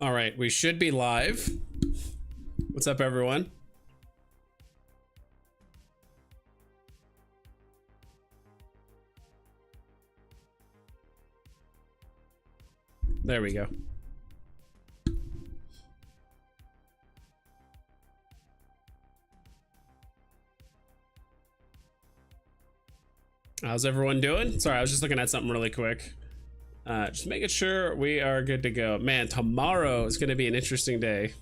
All right, we should be live. What's up, everyone? There we go. How's everyone doing? Sorry, I was just looking at something really quick. Just making sure we are good to go. Man, tomorrow is going to be an interesting day.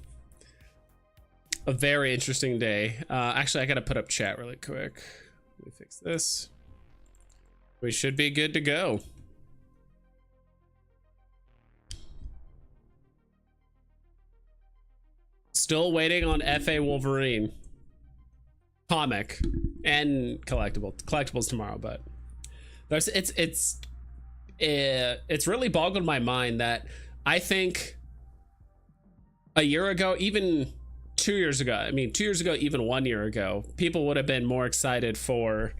A very interesting day. Actually, I got to put up chat really quick. Let me fix this. We should be good to go. Still waiting on FA Wolverine comic and collectibles tomorrow, but there's it's really boggled my mind that I think a year ago, even 2 years ago, I mean 2 years ago, even 1 year ago, people would have been more excited for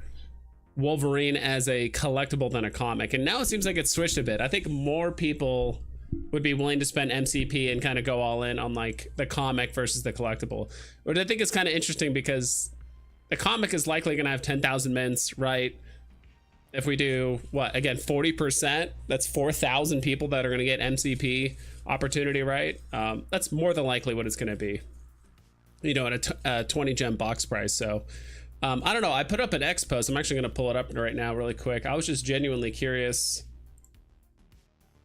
Wolverine as a collectible than a comic, and now it seems like it's switched a bit. I think more people would be willing to spend MCP and kind of go all in on like the comic versus the collectible, which I think is kind of interesting because the comic is likely going to have 10,000 mints, right? If we do what, again, 40%, that's 4,000 people that are going to get MCP opportunity, right? That's more than likely what it's going to be, you know, at a 20 gem box price. So I don't know. I put up an X post. I'm actually going to pull it up right now really quick. I was just genuinely curious.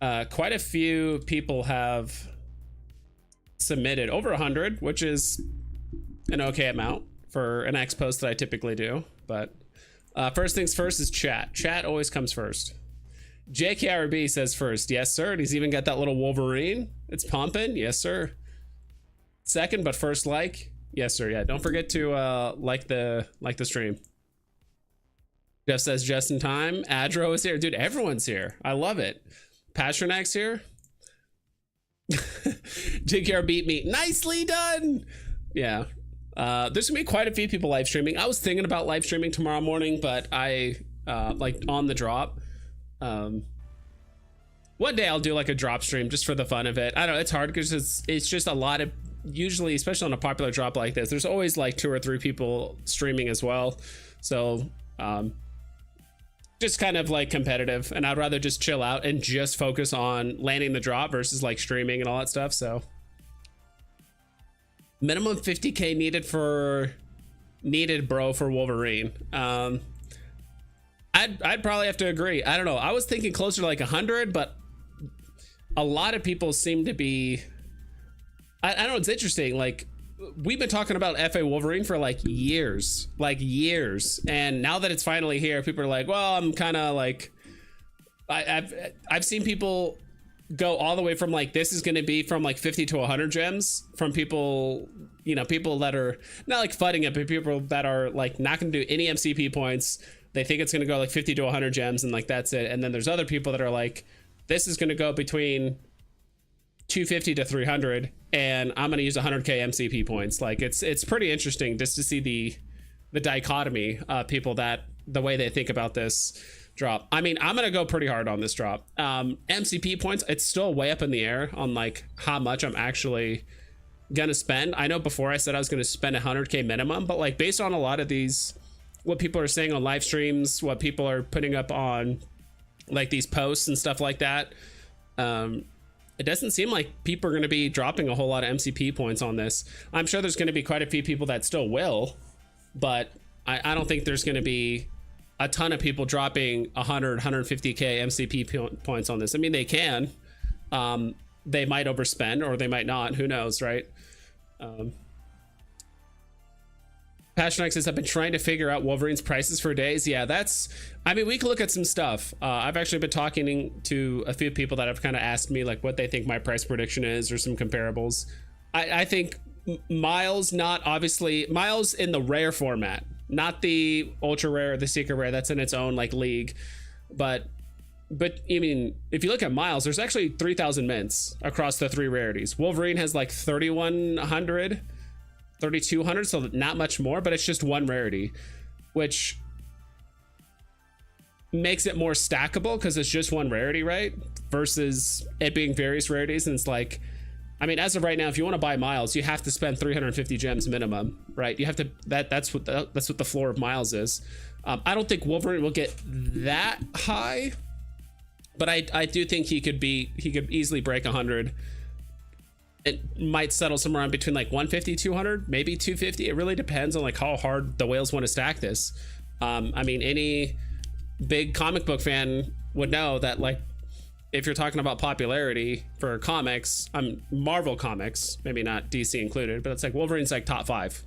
Quite a few people have submitted, over 100, which is an okay amount for an X post that I typically do. But first things first is chat. Chat always comes first. JKRB says first. Yes, sir. And he's even got that little Wolverine. It's pumping. Yes, sir. Second, but first like. Yes, sir. Yeah, don't forget to like the stream. Jeff says just in time. Adro is here. Dude, everyone's here. I love it. Pasternak's here. JKR beat me. Nicely done. Yeah. There's gonna be quite a few people live streaming. I was thinking about live streaming tomorrow morning, but I like on the drop. One day I'll do like a drop stream just for the fun of it. I don't know, it's hard because it's just a lot of, usually, especially on a popular drop like this, there's always like 2 or 3 people streaming as well. So just kind of like competitive, and I'd rather just chill out and just focus on landing the drop versus like streaming and all that stuff. So minimum 50k needed bro for Wolverine. I'd probably have to agree. I don't know, I was thinking closer to like 100, but a lot of people seem to be, I don't know, it's interesting. Like, we've been talking about FA Wolverine for like years, and now that it's finally here, people are like, well, I'm kind of like, I've seen people go all the way from like, this is going to be from like 50 to 100 gems, from people, you know, people that are not like fudding it, but people that are like not going to do any MCP points. They think it's going to go like 50 to 100 gems and like that's it. And then there's other people that are like, this is going to go between 250 to 300 and I'm going to use 100k MCP points. Like it's pretty interesting just to see the dichotomy of people, that the way they think about this drop. I mean, I'm going to go pretty hard on this drop. MCP points, it's still way up in the air on like how much I'm actually going to spend. I know before I said I was going to spend 100k minimum, but like based on a lot of these, what people are saying on live streams, what people are putting up on like these posts and stuff like that, it doesn't seem like people are going to be dropping a whole lot of MCP points on this. I'm sure there's going to be quite a few people that still will, but I don't think there's going to be a ton of people dropping 100, 150k MCP points on this. I mean, they can. They might overspend or they might not. Who knows, right? Passionax says, I've been trying to figure out Wolverine's prices for days. Yeah, that's, I mean, we can look at some stuff. I've actually been talking to a few people that have kind of asked me like what they think my price prediction is or some comparables. I think Miles, not obviously, Miles in the rare format, not the ultra rare, the secret rare, that's in its own like league. But I mean, if you look at Miles, there's actually 3,000 mints across the 3 rarities. Wolverine has like 3,100. 3,200, so not much more, but it's just 1 rarity, which makes it more stackable because it's just 1 rarity, right? Versus it being various rarities, and it's like I mean, as of right now, if you want to buy Miles, you have to spend 350 gems minimum, right? You have to, that's what the floor of Miles is. I don't think Wolverine will get that high, but I do think he could easily break 100. It might settle somewhere around between like 150, 200, maybe 250. It really depends on like how hard the whales want to stack this. I mean, any big comic book fan would know that, like, if you're talking about popularity for comics, Marvel comics, maybe not DC included, but it's like Wolverine's like top 5,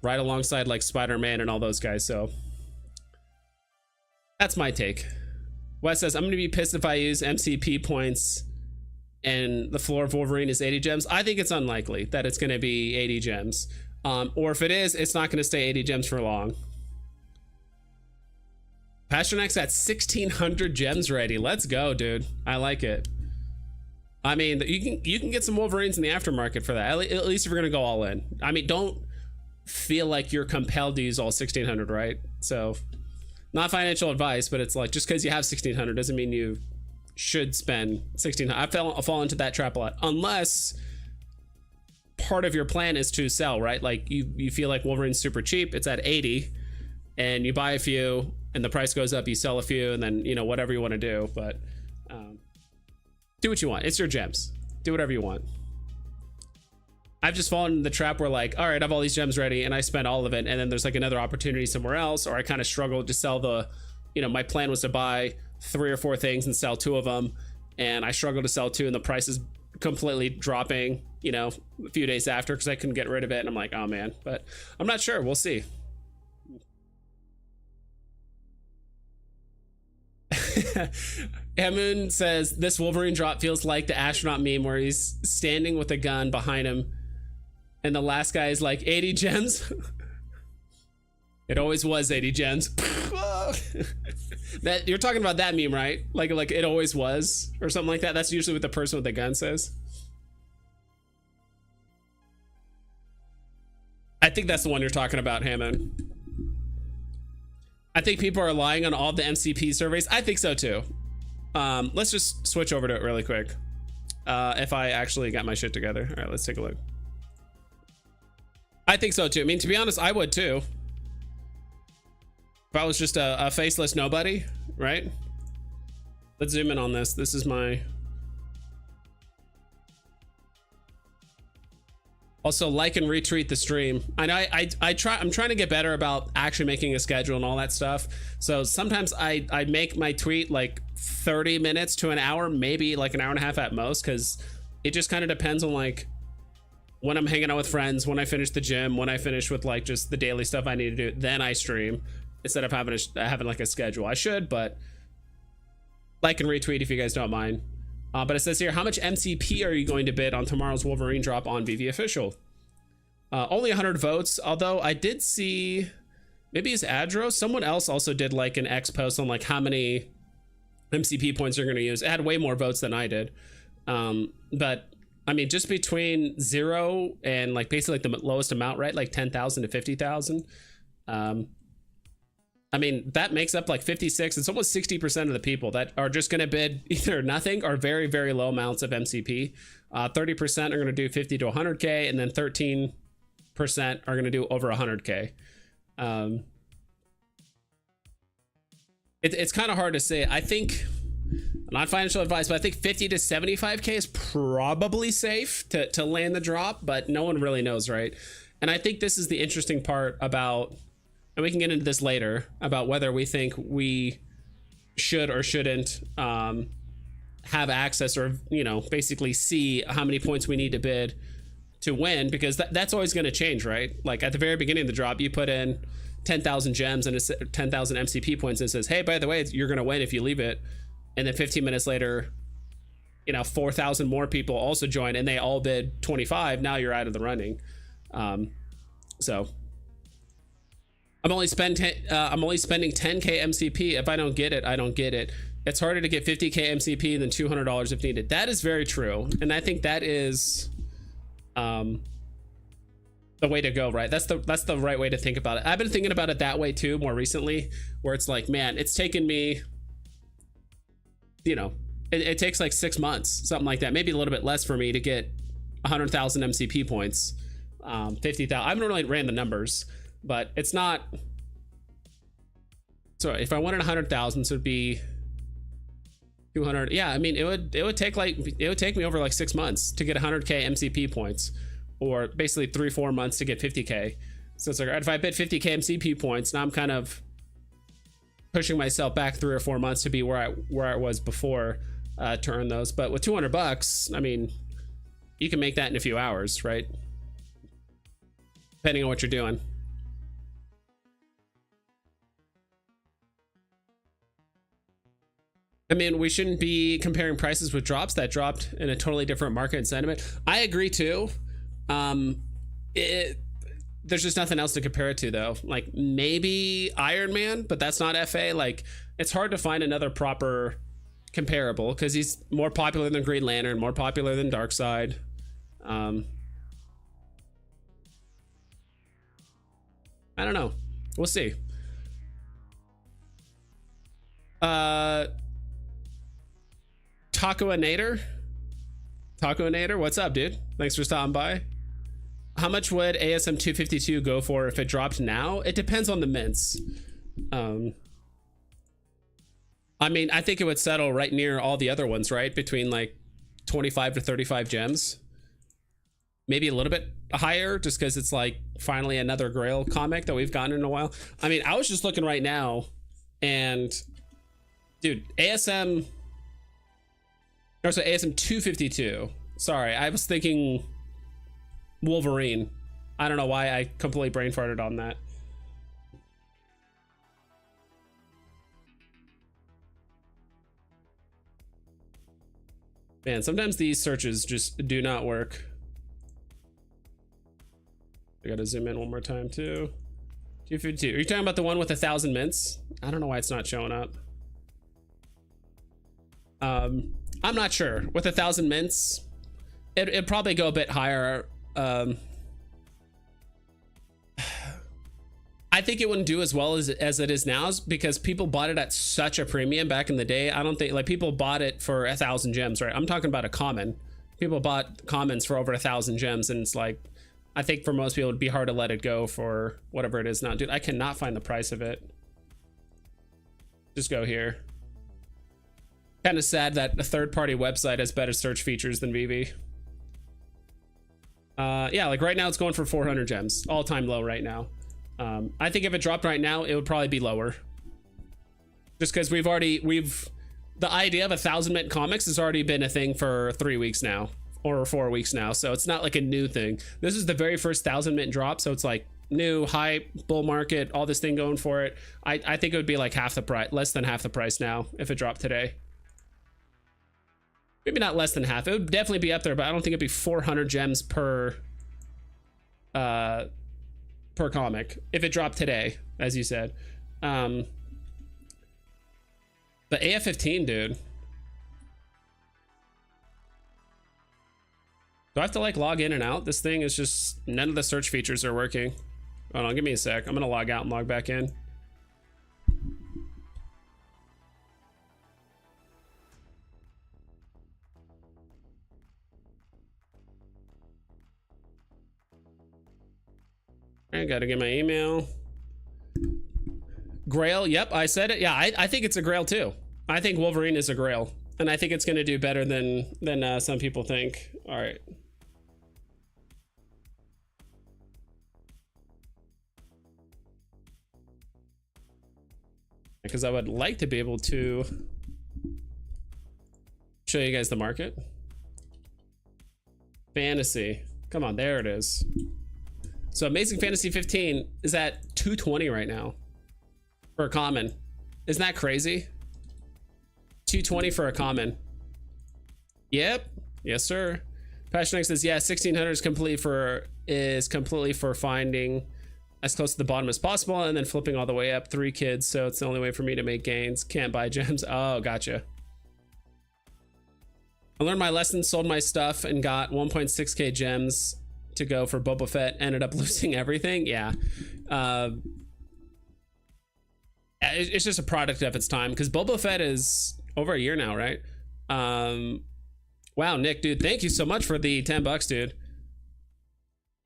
right alongside like Spider-Man and all those guys. So that's my take. Wes says, I'm gonna be pissed if I use MCP points and the floor of Wolverine is 80 gems. I think it's unlikely that it's gonna be 80 gems. Or if it is, it's not gonna stay 80 gems for long. Pasternak's got 1,600 gems ready. Let's go, dude. I like it. I mean, you can get some Wolverines in the aftermarket for that. At least if you're gonna go all in. I mean, don't feel like you're compelled to use all 1,600, right? So, not financial advice, but it's like, just because you have 1,600 doesn't mean you should spend 1,600. I fall into that trap a lot, unless part of your plan is to sell, right? Like you feel like Wolverine's super cheap, it's at 80, and you buy a few and the price goes up, you sell a few, and then, you know, whatever you want to do. But do what you want. It's your gems. Do whatever you want. I've just fallen in the trap where, like, all right, I have all these gems ready and I spend all of it, and then there's like another opportunity somewhere else, or I kind of struggled to sell the, you know, my plan was to buy 3 or 4 things and sell 2 of them, and I struggled to sell 2 and the price is completely dropping, you know, a few days after because I couldn't get rid of it, and I'm like, oh man. But I'm not sure. We'll see. Emun says, this Wolverine drop feels like the astronaut meme where he's standing with a gun behind him and the last guy is like, 80 gems. It always was 80 gems. That, you're talking about that meme, right? Like it always was, or something like that. That's usually what the person with the gun says. I think that's the one you're talking about, Hammond. I think people are relying on all the MCP surveys. I think so too. Let's just switch over to it really quick. If I actually got my shit together. All right, let's take a look. I think so too. I mean, to be honest, I would too. If I was just a faceless nobody, right? Let's zoom in on this. This is my... Also, like and retweet the stream. I know I'm trying to get better about actually making a schedule and all that stuff. So sometimes I make my tweet like 30 minutes to an hour, maybe like an hour and a half at most, because it just kind of depends on like when I'm hanging out with friends, when I finish the gym, when I finish with like just the daily stuff I need to do, then I stream instead of having like a schedule. I should, but like and retweet if you guys don't mind. But it says here, how much MCP are you going to bid on tomorrow's Wolverine drop on Veve Official? Only 100 votes, although I did see, maybe it's Adro, someone else also did like an X post on like how many MCP points you're going to use. It had way more votes than I did. But I mean, just between 0 and like basically like the lowest amount, right? Like 10,000 to 50,000. I mean, that makes up like 56. It's almost 60% of the people that are just going to bid either nothing or very, very low amounts of MCP. 30% are going to do 50 to 100K, and then 13% are going to do over 100K. It's kind of hard to say. I think, not financial advice, but I think 50 to 75K is probably safe to land the drop, but no one really knows, right? And I think this is the interesting part about, and we can get into this later, about whether we think we should or shouldn't have access, or, you know, basically see how many points we need to bid to win, because that's always going to change, right? Like at the very beginning of the drop, you put in 10,000 gems and it's 10,000 MCP points, and it says, hey, by the way, you're going to win if you leave it. And then 15 minutes later, you know, 4,000 more people also join and they all bid 25. Now you're out of the running. So I'm only spending 10K MCP. If I don't get it, I don't get it. It's harder to get 50K MCP than $200 if needed. That is very true. And I think that is the way to go, right? That's the right way to think about it. I've been thinking about it that way too more recently, where it's like, man, it's taken me, you know, it takes like 6 months, something like that, maybe a little bit less for me to get 100,000 MCP points, 50,000. I haven't really ran the numbers, but it's not. So if I wanted 100,000, so it'd be 200. Yeah, I mean, it would take me over like 6 months to get 100k MCP points, or basically 3-4 months to get 50k. So it's like, if I bid 50k MCP points, now I'm kind of pushing myself back 3 or 4 months to be where I was before, to earn those. But with $200, I mean, you can make that in a few hours, right? Depending on what you're doing. I mean, we shouldn't be comparing prices with drops. That dropped in a totally different market and sentiment. I agree too. There's just nothing else to compare it to though. Like maybe Iron Man, but that's not FA. Like it's hard to find another proper comparable because he's more popular than Green Lantern, more popular than Darkseid. I don't know. We'll see. Tacoinator, what's up, dude? Thanks for stopping by. How much would ASM 252 go for if it dropped now? It depends on the mints. I mean, I think it would settle right near all the other ones, right? Between like 25 to 35 gems. Maybe a little bit higher, just because it's like finally another Grail comic that we've gotten in a while. I mean, I was just looking right now, and dude, ASM 252. Sorry, I was thinking Wolverine. I don't know why I completely brain farted on that. Man, sometimes these searches just do not work. I gotta zoom in one more time too. 252. Are you talking about the one with 1,000 mints? I don't know why it's not showing up. I'm not sure. With 1,000 mints, it'd probably go a bit higher. I think it wouldn't do as well as it is now, because people bought it at such a premium back in the day. I don't think like people bought it for 1,000 gems, right? I'm talking about a common. People bought commons for over 1,000 gems, and it's like, I think for most people it'd be hard to let it go for whatever it is now. Dude, I cannot find the price of it. Just go here. Kind of sad that a third-party website has better search features than Veve. Yeah, like right now it's going for 400 gems, all-time low right now. I think if it dropped right now, it would probably be lower. Just because the idea of 1,000 mint comics has already been a thing for 3 weeks now, or 4 weeks now, so it's not like a new thing. This is the very first 1,000 mint drop, so it's like new hype, bull market, all this thing going for it. I think it would be like half the price, less than half the price now if it dropped today. Maybe not less than half. It would definitely be up there, but I don't think it'd be 400 gems per comic if it dropped today, as you said. But AF15, dude. Do I have to like log in and out? This thing is just, none of the search features are working. Hold on, give me a sec. I'm gonna log out and log back in. I gotta get my email. Grail, yep, I said it. Yeah, I think it's a Grail too. I think Wolverine is a Grail, and I think it's gonna do better than some people think. All right. Because I would like to be able to show you guys the market. Fantasy, come on, there it is. So Amazing Fantasy 15 is at 220 right now for a common. Isn't that crazy? 220 for a common. Yep. Yes, sir. Passion X says, yeah, 1600 is completely for finding as close to the bottom as possible and then flipping all the way up. 3 kids, so it's the only way for me to make gains. Can't buy gems. Oh, gotcha. I learned my lesson, sold my stuff, and got 1.6k gems to go for Boba Fett. Ended up losing everything. Yeah. It's just a product of its time, because Boba Fett is over a year now, right? Wow, Nick, dude, thank you so much for the $10, dude.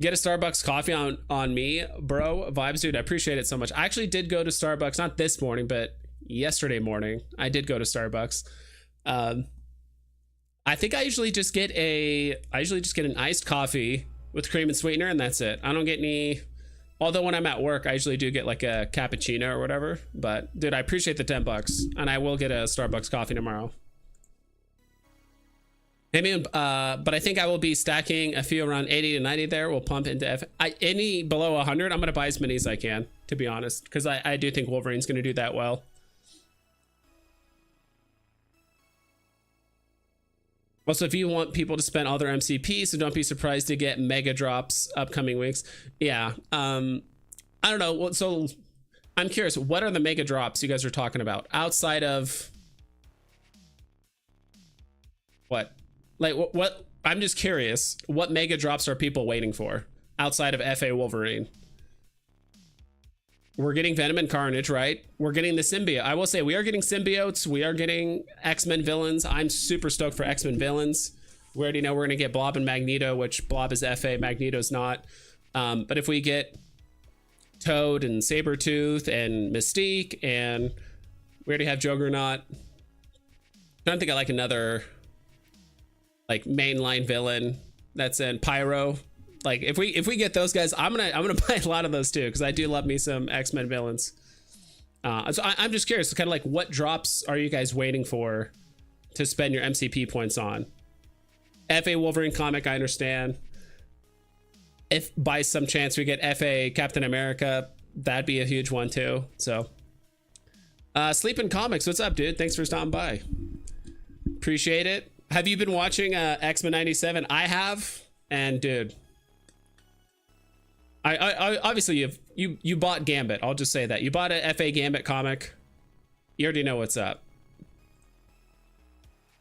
Get a Starbucks coffee on me, bro. Vibes, dude. I appreciate it so much. I actually did go to Starbucks, not this morning, but yesterday morning. I did go to Starbucks. I think I usually just get an iced coffee with cream and sweetener, and that's it. I don't get any. Although when I'm at work, I usually do get like a cappuccino or whatever. But dude, I appreciate the $10, and I will get a Starbucks coffee tomorrow. Maybe, but I think I will be stacking a few around 80 to 90 there. We'll pump into any below 100. I'm going to buy as many as I can, to be honest, because I do think Wolverine's going to do that well. Also, if you want people to spend all their MCP, so don't be surprised to get mega drops upcoming weeks. Yeah. I don't know. So I'm curious, what are the mega drops you guys are talking about outside of what? Like what? I'm just curious. What mega drops are people waiting for outside of FA Wolverine? We're getting Venom and Carnage, right? We're getting the symbiote. I will say we are getting symbiotes. We are getting X-Men villains. I'm super stoked for X-Men villains. We already know we're going to get Blob and Magneto, which Blob is FA, Magneto's not. But if we get Toad and Sabretooth and Mystique, and we already have Juggernaut. I don't think I like another like mainline villain that's in Pyro. Like if we get those guys, I'm gonna buy a lot of those too, because I do love me some X-Men villains. So I'm just curious, kind of like what drops are you guys waiting for to spend your MCP points on? FA Wolverine comic, I understand. If by some chance we get FA Captain America, that'd be a huge one too. So Sleeping Comics, what's up, dude? Thanks for stopping by. Appreciate it. Have you been watching X-Men 97? I have, and dude, I obviously you bought Gambit. I'll just say that you bought a FA Gambit comic. You already know what's up.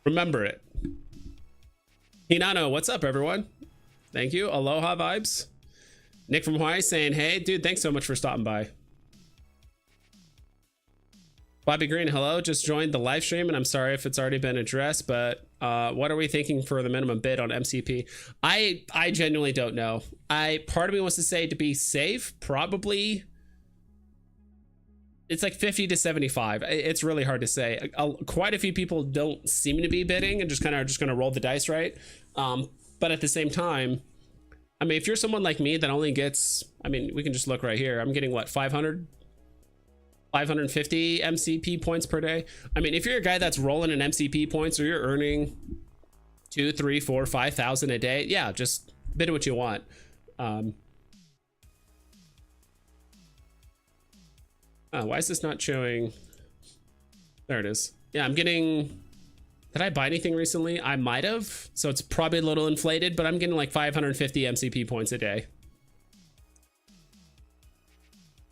Remember it. Hinano, what's up, everyone? Thank you. Aloha vibes. Nick from Hawaii saying, hey, dude, thanks so much for stopping by. Bobby Green, hello. Just joined the live stream, and I'm sorry if it's already been addressed, but what are we thinking for the minimum bid on MCP? I genuinely don't know. Part of me wants to say, to be safe, probably it's like 50 to 75. It's really hard to say. Quite a few people don't seem to be bidding and just kind of just going to roll the dice, right? But at the same time, I mean, if you're someone like me that only gets, I mean, we can just look right here. I'm getting what, 550 MCP points per day. I mean, if you're a guy that's rolling in MCP points, or you're earning 2, 3, 4, 5,000 a day, yeah, just bid what you want. Oh, why is this not showing? There it is. Yeah, I'm getting, did I buy anything recently? I might have, so it's probably a little inflated, but I'm getting like 550 MCP points a day.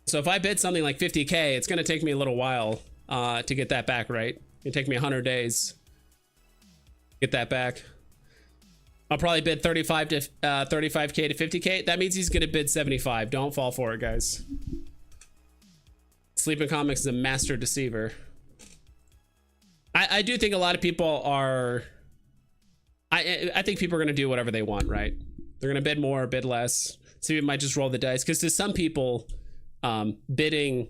So if I bid something like 50K, it's going to take me a little while to get that back, right? It'll take me 100 days to get that back. I'll probably bid 35 to 35K to 50K. That means he's going to bid 75. Don't fall for it, guys. Sleeping Comics is a master deceiver. I do think a lot of people are, I think people are going to do whatever they want, right? They're going to bid more, bid less. So you might just roll the dice, because to some people, bidding,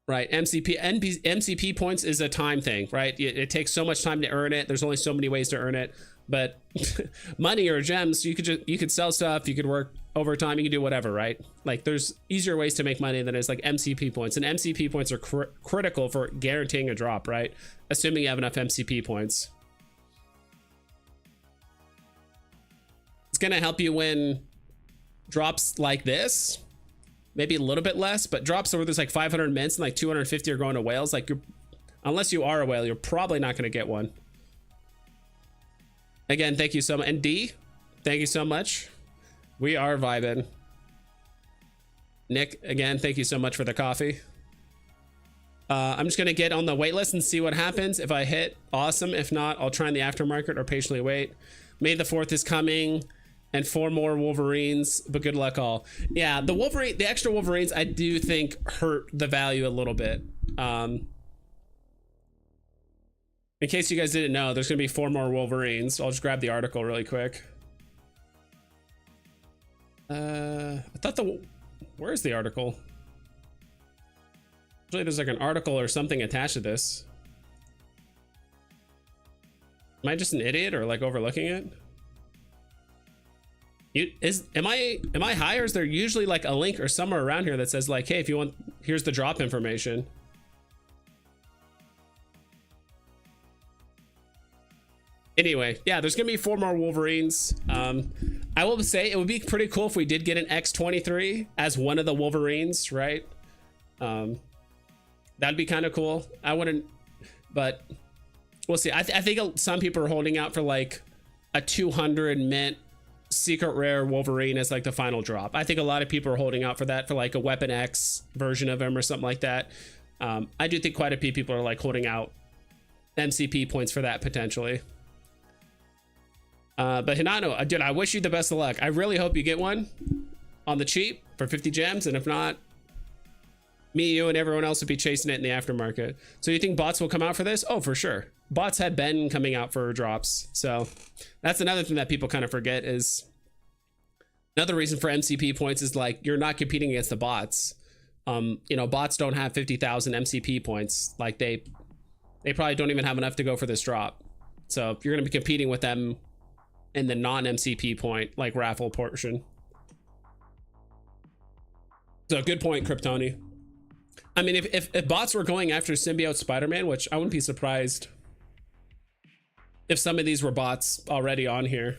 right, MCP points is a time thing, right? It takes so much time to earn it. There's only so many ways to earn it. But money or gems, you could sell stuff, you could work overtime, you can do whatever, right? Like there's easier ways to make money than is like MCP points, and MCP points are critical for guaranteeing a drop, right? Assuming you have enough MCP points. It's gonna help you win drops like this, maybe a little bit less, but drops where there's like 500 mints and like 250 are going to whales. Like unless you are a whale, you're probably not gonna get one. Again, thank you so much. And D, thank you so much. We are vibing. Nick, again, thank you so much for the coffee. I'm just going to get on the wait list and see what happens. If I hit, awesome. If not, I'll try in the aftermarket or patiently wait. May the 4th is coming, and 4 more Wolverines, but good luck all. Yeah, the extra Wolverines, I do think hurt the value a little bit. In case you guys didn't know, there's gonna be 4 more Wolverines. I'll just grab the article really quick. I thought where's the article? Usually there's like an article or something attached to this. Am I just an idiot or like overlooking it? Am I high, or is there usually like a link or somewhere around here that says like, hey, if you want, here's the drop information? Anyway, yeah, there's gonna be 4 more Wolverines. I will say it would be pretty cool if we did get an X-23 as one of the Wolverines, right? That'd be kind of cool. I wouldn't, but we'll see. I think some people are holding out for like a 200 mint secret rare Wolverine as like the final drop. I think a lot of people are holding out for that, for like a Weapon X version of him or something like that. I do think quite a few people are like holding out MCP points for that potentially. But Hinano, dude, I wish you the best of luck. I really hope you get one on the cheap for 50 gems, and if not, me, you, and everyone else would be chasing it in the aftermarket. So you think bots will come out for this? Oh, for sure. Bots had been coming out for drops. So that's another thing that people kind of forget, is another reason for MCP points is like you're not competing against the bots. You know, bots don't have 50,000 MCP points. Like they probably don't even have enough to go for this drop. So you're going to be competing with them in the non-MCP point, like raffle portion. So good point, Kryptoni. I mean, if bots were going after Symbiote Spider-Man, which I wouldn't be surprised if some of these were bots already on here.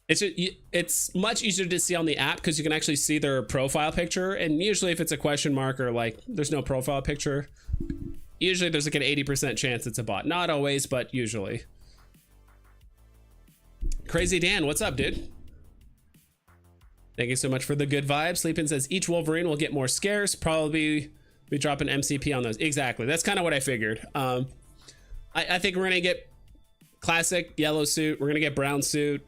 It's much easier to see on the app because you can actually see their profile picture. And usually if it's a question mark or like there's no profile picture, usually there's like an 80% chance it's a bot. Not always, but usually. Crazy Dan, what's up, dude? Thank you so much for the good vibes. Sleepin says each Wolverine will get more scarce. Probably be dropping MCP on those. Exactly. That's kind of what I figured. I think we're gonna get classic yellow suit. We're gonna get brown suit.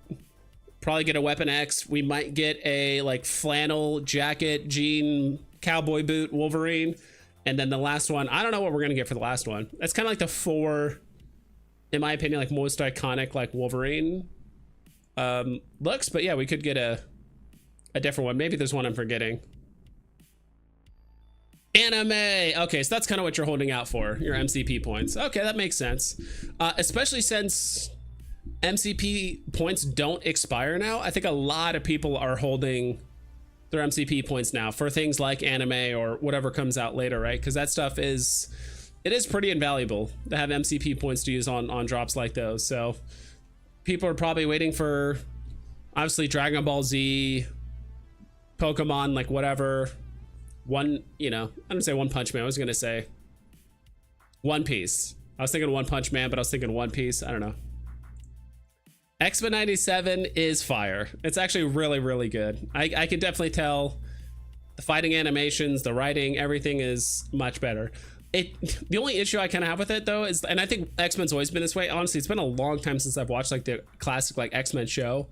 Probably get a Weapon X. We might get a like flannel jacket, jean, cowboy boot Wolverine. And then the last one, I don't know what we're gonna get for the last one. That's kind of like the 4, in my opinion, like most iconic like Wolverine looks. But yeah, we could get a different one. Maybe there's one I'm forgetting. Anime. Okay, so that's kind of what you're holding out for, your MCP points. Okay, that makes sense. Especially since MCP points don't expire now. I think a lot of people are holding their MCP points now for things like anime or whatever comes out later, right? Because that stuff is pretty invaluable to have MCP points to use on drops like those. So people are probably waiting for, obviously, Dragon Ball Z, Pokemon, like whatever. One, you know, I didn't say One Punch Man. I was gonna say One Piece. I was thinking One Punch Man, but I was thinking One Piece. I don't know. X-Men 97 is fire. It's actually really, really good. I can definitely tell the fighting animations, the writing, everything is much better. The only issue I kind of have with it though is, and I think X-Men's always been this way. Honestly, it's been a long time since I've watched like the classic like X-Men show.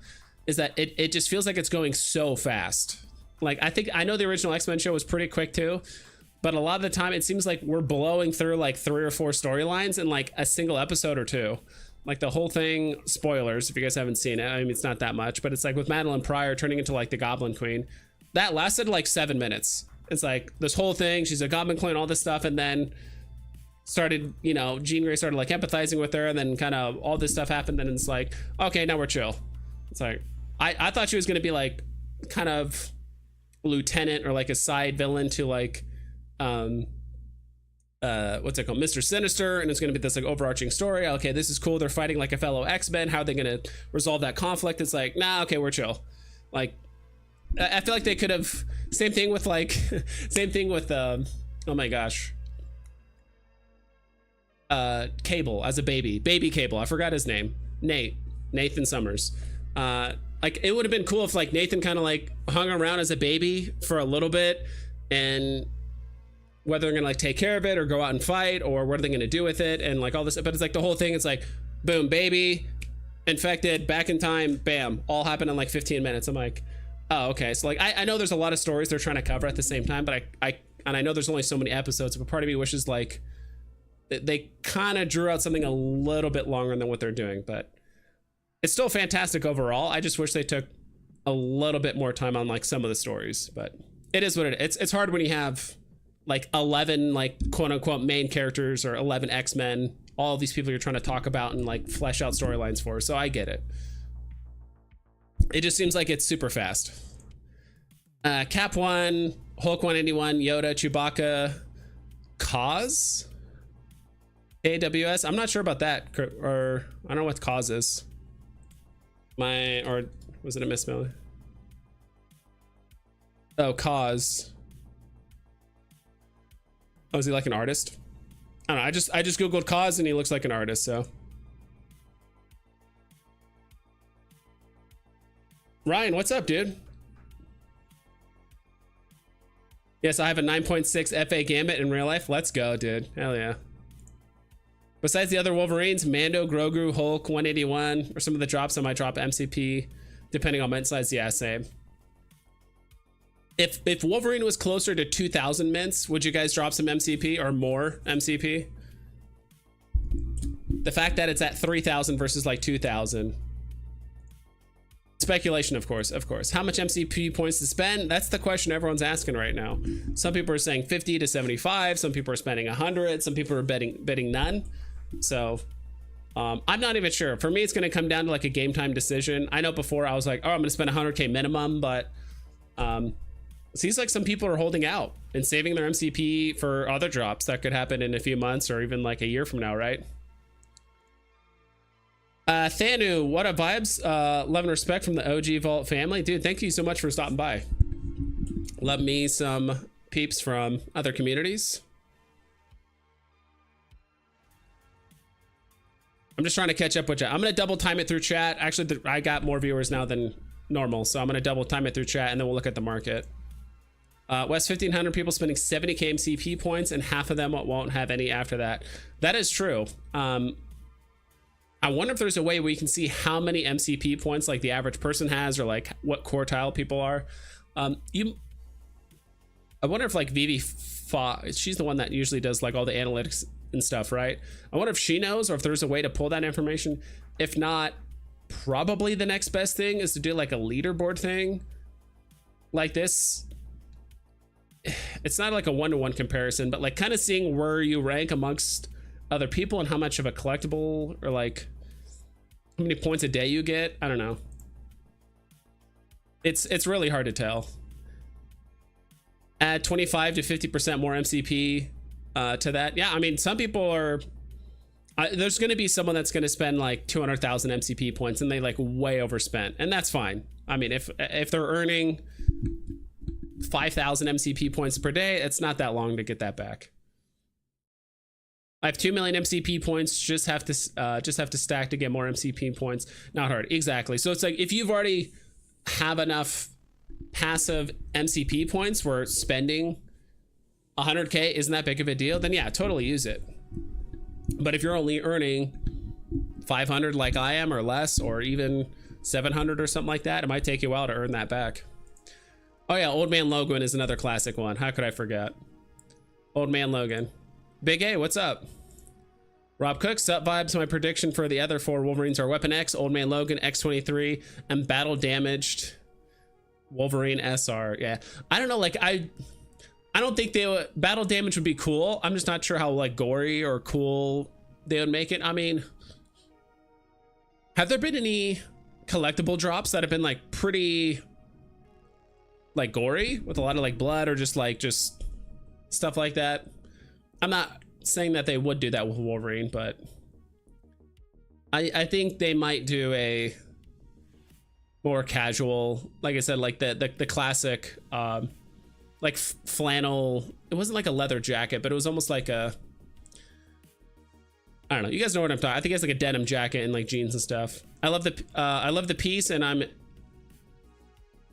Is that it just feels like it's going so fast. Like I know the original X-Men show was pretty quick too, but a lot of the time it seems like we're blowing through like 3 or 4 storylines in like a single episode or 2. Like the whole thing, spoilers if you guys haven't seen it, I mean it's not that much, but it's like with Madeline Pryor turning into like the Goblin Queen, that lasted like 7 minutes. It's like this whole thing, she's a Goblin Queen, all this stuff, and then started, you know, Jean Grey started like empathizing with her, and then kind of all this stuff happened, and it's like, okay, now we're chill. It's like I thought she was gonna be like kind of lieutenant or like a side villain to like what's it called, Mr. Sinister, and it's going to be this like overarching story. Okay, this is cool, they're fighting like a fellow X-Men, how are they going to resolve that conflict? It's like, nah, okay, we're chill. Like I feel like they could have, same thing with like same thing with oh my gosh, Cable as a baby Cable, I forgot his name, Nathan Summers. Like it would have been cool if like Nathan kind of like hung around as a baby for a little bit, and whether they're gonna like take care of it or go out and fight or what are they gonna do with it and like all this. But it's like the whole thing, it's like boom, baby infected, back in time, bam, all happened in like 15 minutes. I'm like, oh, okay. So like I know there's a lot of stories they're trying to cover at the same time, but I know there's only so many episodes, but part of me wishes like they kind of drew out something a little bit longer than what they're doing, but it's still fantastic overall. I just wish they took a little bit more time on like some of the stories, but it is what it is. It's hard when you have like 11 like quote unquote main characters or 11 X-Men, all of these people you're trying to talk about and like flesh out storylines for. So I get it. It just seems like it's super fast. Cap 1, Hulk 181, Yoda, Chewbacca, Cause, AWS. I'm not sure about that, or I don't know what Cause is. Or was it a misspelling? Oh, Cause. Oh, is he like an artist? I don't know. I just googled Cause and he looks like an artist. So Ryan, what's up, dude? Yes, I have a 9.6 FA Gambit in real life. Let's go, dude. Hell yeah. Besides the other Wolverines, Mando, Grogu, Hulk, 181, or some of the drops I might drop MCP, depending on mint size. Yeah, same. If Wolverine was closer to 2,000 mints, would you guys drop some MCP or more MCP? The fact that it's at 3,000 versus like 2,000. Speculation, of course. How much MCP points to spend? That's the question everyone's asking right now. Some people are saying 50 to 75. Some people are spending 100. Some people are betting none. So I'm not even sure. For me, it's going to come down to like a game time decision. I know before I was like, oh, I'm going to spend 100K minimum, but it seems like some people are holding out and saving their MCP for other drops that could happen in a few months or even like a year from now, right? Thanu, what up, vibes? Love and respect from the OG Vault family. Dude, thank you so much for stopping by. Love me some peeps from other communities. I'm just trying to catch up with you. I'm going to double time it through chat. Actually, I got more viewers now than normal, so I'm going to double time it through chat, and then we'll look at the market. West 1,500 people spending 70k MCP points, and half of them won't have any after that. That is true. I wonder if there's a way we can see how many MCP points like the average person has, or like what quartile people are. I wonder if like Veve, she's the one that usually does like all the analytics and stuff, right? I wonder if she knows, or if there's a way to pull that information. If not, probably the next best thing is to do like a leaderboard thing like this. It's not like a one-to-one comparison, but like kind of seeing where you rank amongst other people and how much of a collectible or like how many points a day you get. I don't know. It's really hard to tell. Add 25 to 50% more MCP to that. Yeah, I mean, some people are there's going to be someone that's going to spend like 200,000 MCP points and they like way overspent, and that's fine. I mean, if they're earning 5,000 MCP points per day, it's not that long to get that back. I have 2 million MCP points. Just have to stack to get more MCP points. Not hard. Exactly. So it's like if you've already have enough passive MCP points where spending 100k isn't that big of a deal, then yeah, totally use it. But if you're only earning 500 like I am, or less, or even 700 or something like that, it might take you a while to earn that back. Oh yeah, Old Man Logan is another classic one. How could I forget? Old Man Logan. Big A, what's up? Rob Cook, sup vibes. My prediction for the other 4 Wolverines are Weapon X, Old Man Logan, X-23, and Battle Damaged Wolverine SR. Yeah, I don't know, like I don't think they would. Battle Damage would be cool. I'm just not sure how like gory or cool they would make it. I mean, have there been any collectible drops that have been like pretty like gory with a lot of like blood or just stuff like that? I'm not saying that they would do that with Wolverine, but I think they might do a more casual, like I said, like the classic like flannel. It wasn't like a leather jacket, but it was almost like a, I don't know, you guys know what I'm talking. I think it's like a denim jacket and like jeans and stuff. I love the piece, and I'm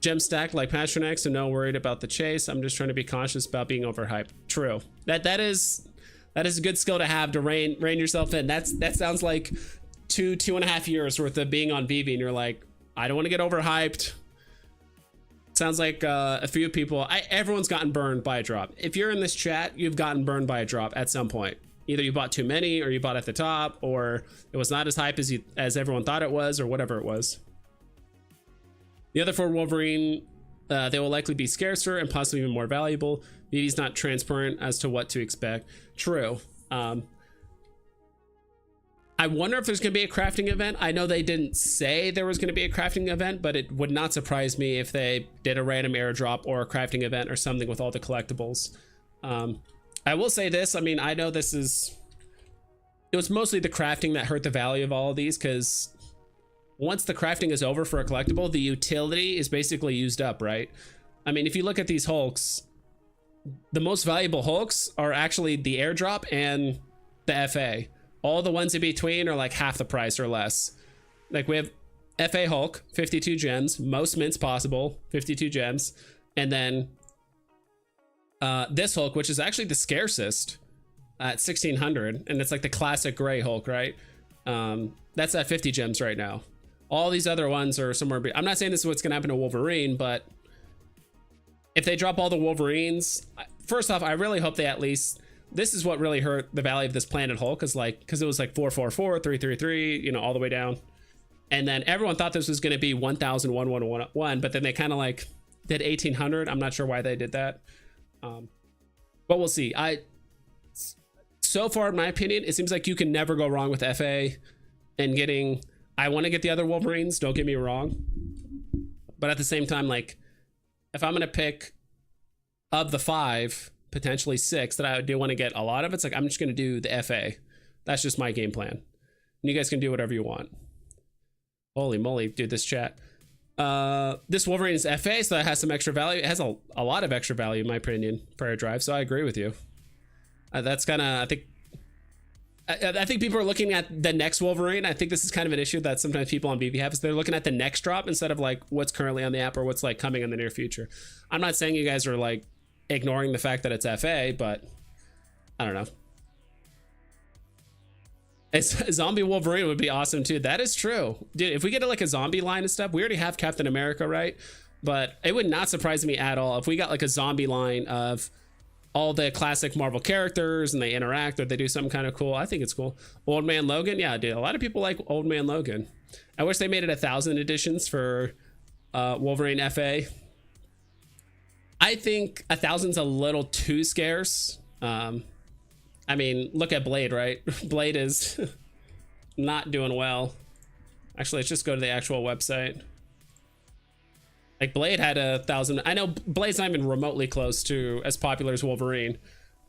gem stacked like Pasternak, so no worried about the chase. I'm just trying to be conscious about being overhyped. True. That is a good skill to have, to rein yourself in. That sounds like 2.5 years worth of being on Veve, and you're like, I don't want to get overhyped. Sounds like a few people, everyone's gotten burned by a drop. If you're in this chat, you've gotten burned by a drop at some point. either you bought too many, or you bought at the top, or it was not as hype as everyone thought it was, or whatever it was. The other 4 Wolverine, they will likely be scarcer and possibly even more valuable. Veve's not transparent as to what to expect. True. I wonder if there's going to be a crafting event. I know they didn't say there was going to be a crafting event, but it would not surprise me if they did a random airdrop or a crafting event or something with all the collectibles. I will say this. I mean, I know it was mostly the crafting that hurt the value of all of these, because once the crafting is over for a collectible, the utility is basically used up, right? I mean, if you look at these Hulks, the most valuable Hulks are actually the airdrop and the FA. All the ones in between are like half the price or less. Like we have FA Hulk, 52 gems, most mints possible, 52 gems. And then this Hulk, which is actually the scarcest at 1600. And it's like the classic gray Hulk, right? That's at 50 gems right now. All these other ones are somewhere. I'm not saying this is what's going to happen to Wolverine, but if they drop all the Wolverines, first off, I really hope they at least, this is what really hurt the value of this Planet Hulk, is like, because it was like 444, 333, you know, all the way down. And then everyone thought this was going to be 1,111, but then they kind of like did 1,800. I'm not sure why they did that. But we'll see. So far, in my opinion, it seems like you can never go wrong with FA and getting, I want to get the other Wolverines, don't get me wrong. But at the same time, like, if I'm going to pick of the 5, potentially 6 that I do want to get a lot of, it's like, I'm just going to do the FA. That's just my game plan. And you guys can do whatever you want. Holy moly, dude, this chat. This Wolverine is FA, so that has some extra value. It has a lot of extra value, in my opinion, per drive, so I agree with you. That's kind of, I think people are looking at the next Wolverine. I think this is kind of an issue that sometimes people on Veve have, is they're looking at the next drop instead of like what's currently on the app or what's like coming in the near future. I'm not saying you guys are like ignoring the fact that it's FA, but I don't know. A zombie Wolverine would be awesome too. That is true, dude. If we get like a zombie line and stuff, we already have Captain America, right? But it would not surprise me at all if we got like a zombie line of all the classic Marvel characters and they interact or they do something kind of cool. I think it's cool. Old Man Logan, yeah, dude. A lot of people like Old Man Logan. I wish they made it 1,000 editions for Wolverine FA. I think 1,000's a little too scarce. I mean, look at Blade, right? Blade is not doing well. Actually, let's just go to the actual website. Like, Blade had 1,000. I know Blade's not even remotely close to as popular as Wolverine.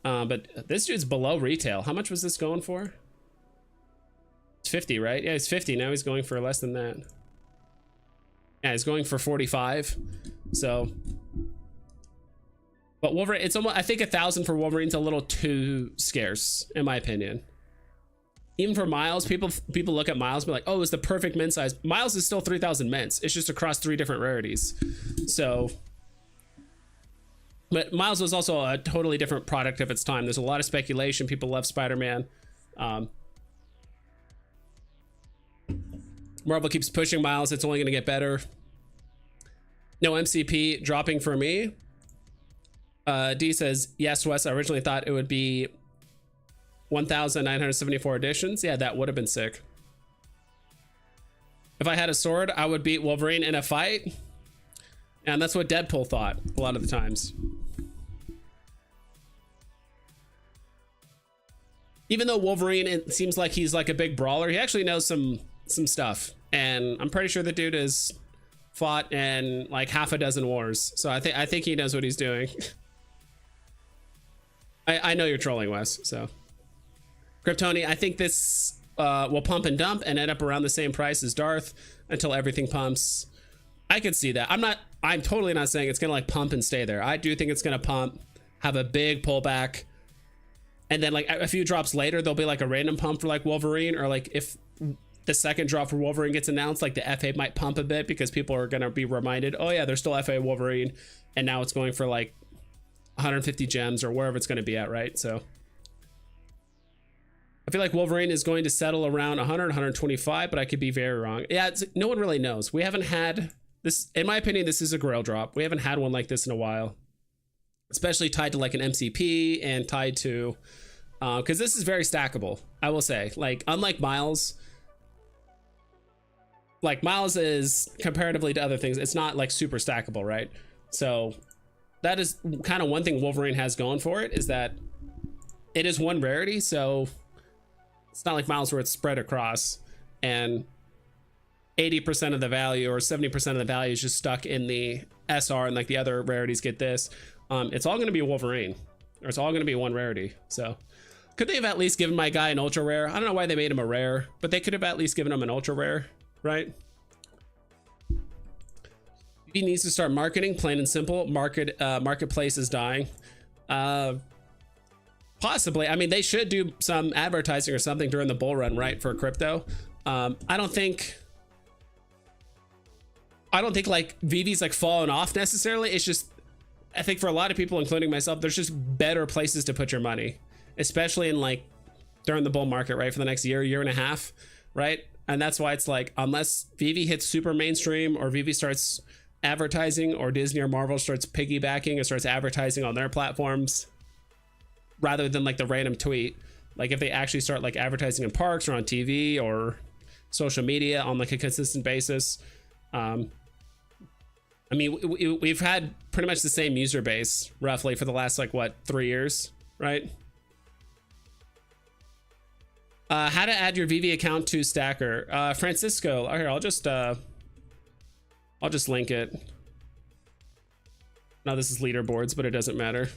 But this dude's below retail. How much was this going for? It's 50, right? Yeah, it's 50. Now he's going for less than that. Yeah, he's going for 45. So... But Wolverine, it's almost, I think 1,000 for Wolverine's a little too scarce, in my opinion. Even for Miles, people look at Miles and be like, oh, it's the perfect mint size. Miles is still 3,000 mints. It's just across 3 different rarities. So, but Miles was also a totally different product of its time. There's a lot of speculation. People love Spider-Man. Marvel keeps pushing Miles. It's only going to get better. No MCP dropping for me. D says, yes, Wes, I originally thought it would be 1,974 editions. Yeah, that would have been sick. If I had a sword, I would beat Wolverine in a fight. And that's what Deadpool thought a lot of the times. Even though Wolverine, it seems like he's like a big brawler, he actually knows some stuff. And I'm pretty sure the dude has fought in like half a dozen wars. So I think he knows what he's doing. I know you're trolling, Wes, so. Kryptoni, I think this will pump and dump and end up around the same price as Darth until everything pumps. I could see that. I'm totally not saying it's gonna like pump and stay there. I do think it's gonna pump, have a big pullback, and then like a few drops later, there'll be like a random pump for like Wolverine, or like if the second drop for Wolverine gets announced, like the FA might pump a bit because people are gonna be reminded, oh yeah, there's still FA Wolverine, and now it's going for like 150 gems or wherever it's going to be at, right? So I feel like Wolverine is going to settle around 100, 125, but I could be very wrong. Yeah, no one really knows. We haven't had this, in my opinion, this is a grail drop. We haven't had one like this in a while, especially tied to like an MCP and tied to because this is very stackable, I will say. Like, unlike Miles, like Miles is comparatively to other things, it's not like super stackable, right? So that is kind of one thing Wolverine has going for it, is that it is one rarity. So it's not like Miles where it's spread across and 80% of the value or 70% of the value is just stuck in the SR, and like the other rarities get this. It's all going to be Wolverine, or it's all going to be one rarity. So could they have at least given my guy an ultra rare? I don't know why they made him a rare, but they could have at least given him an ultra rare, right? He needs to start marketing, plain and simple. Marketplace is dying. Possibly. I mean, they should do some advertising or something during the bull run, right, for crypto. I don't think like Veve's like fallen off necessarily. It's just, I think for a lot of people, including myself, there's just better places to put your money, especially in like during the bull market, right, for the next year and a half, right? And that's why it's like, unless Veve hits super mainstream, or Veve starts advertising, or Disney or Marvel starts piggybacking and starts advertising on their platforms rather than like the random tweet, like if they actually start like advertising in parks or on TV or social media on like a consistent basis. I mean, we've had pretty much the same user base roughly for the last like what, 3 years, right? How to add your Veve account to Stacker. Francisco, here, I'll just link it. No, this is leaderboards, but it doesn't matter.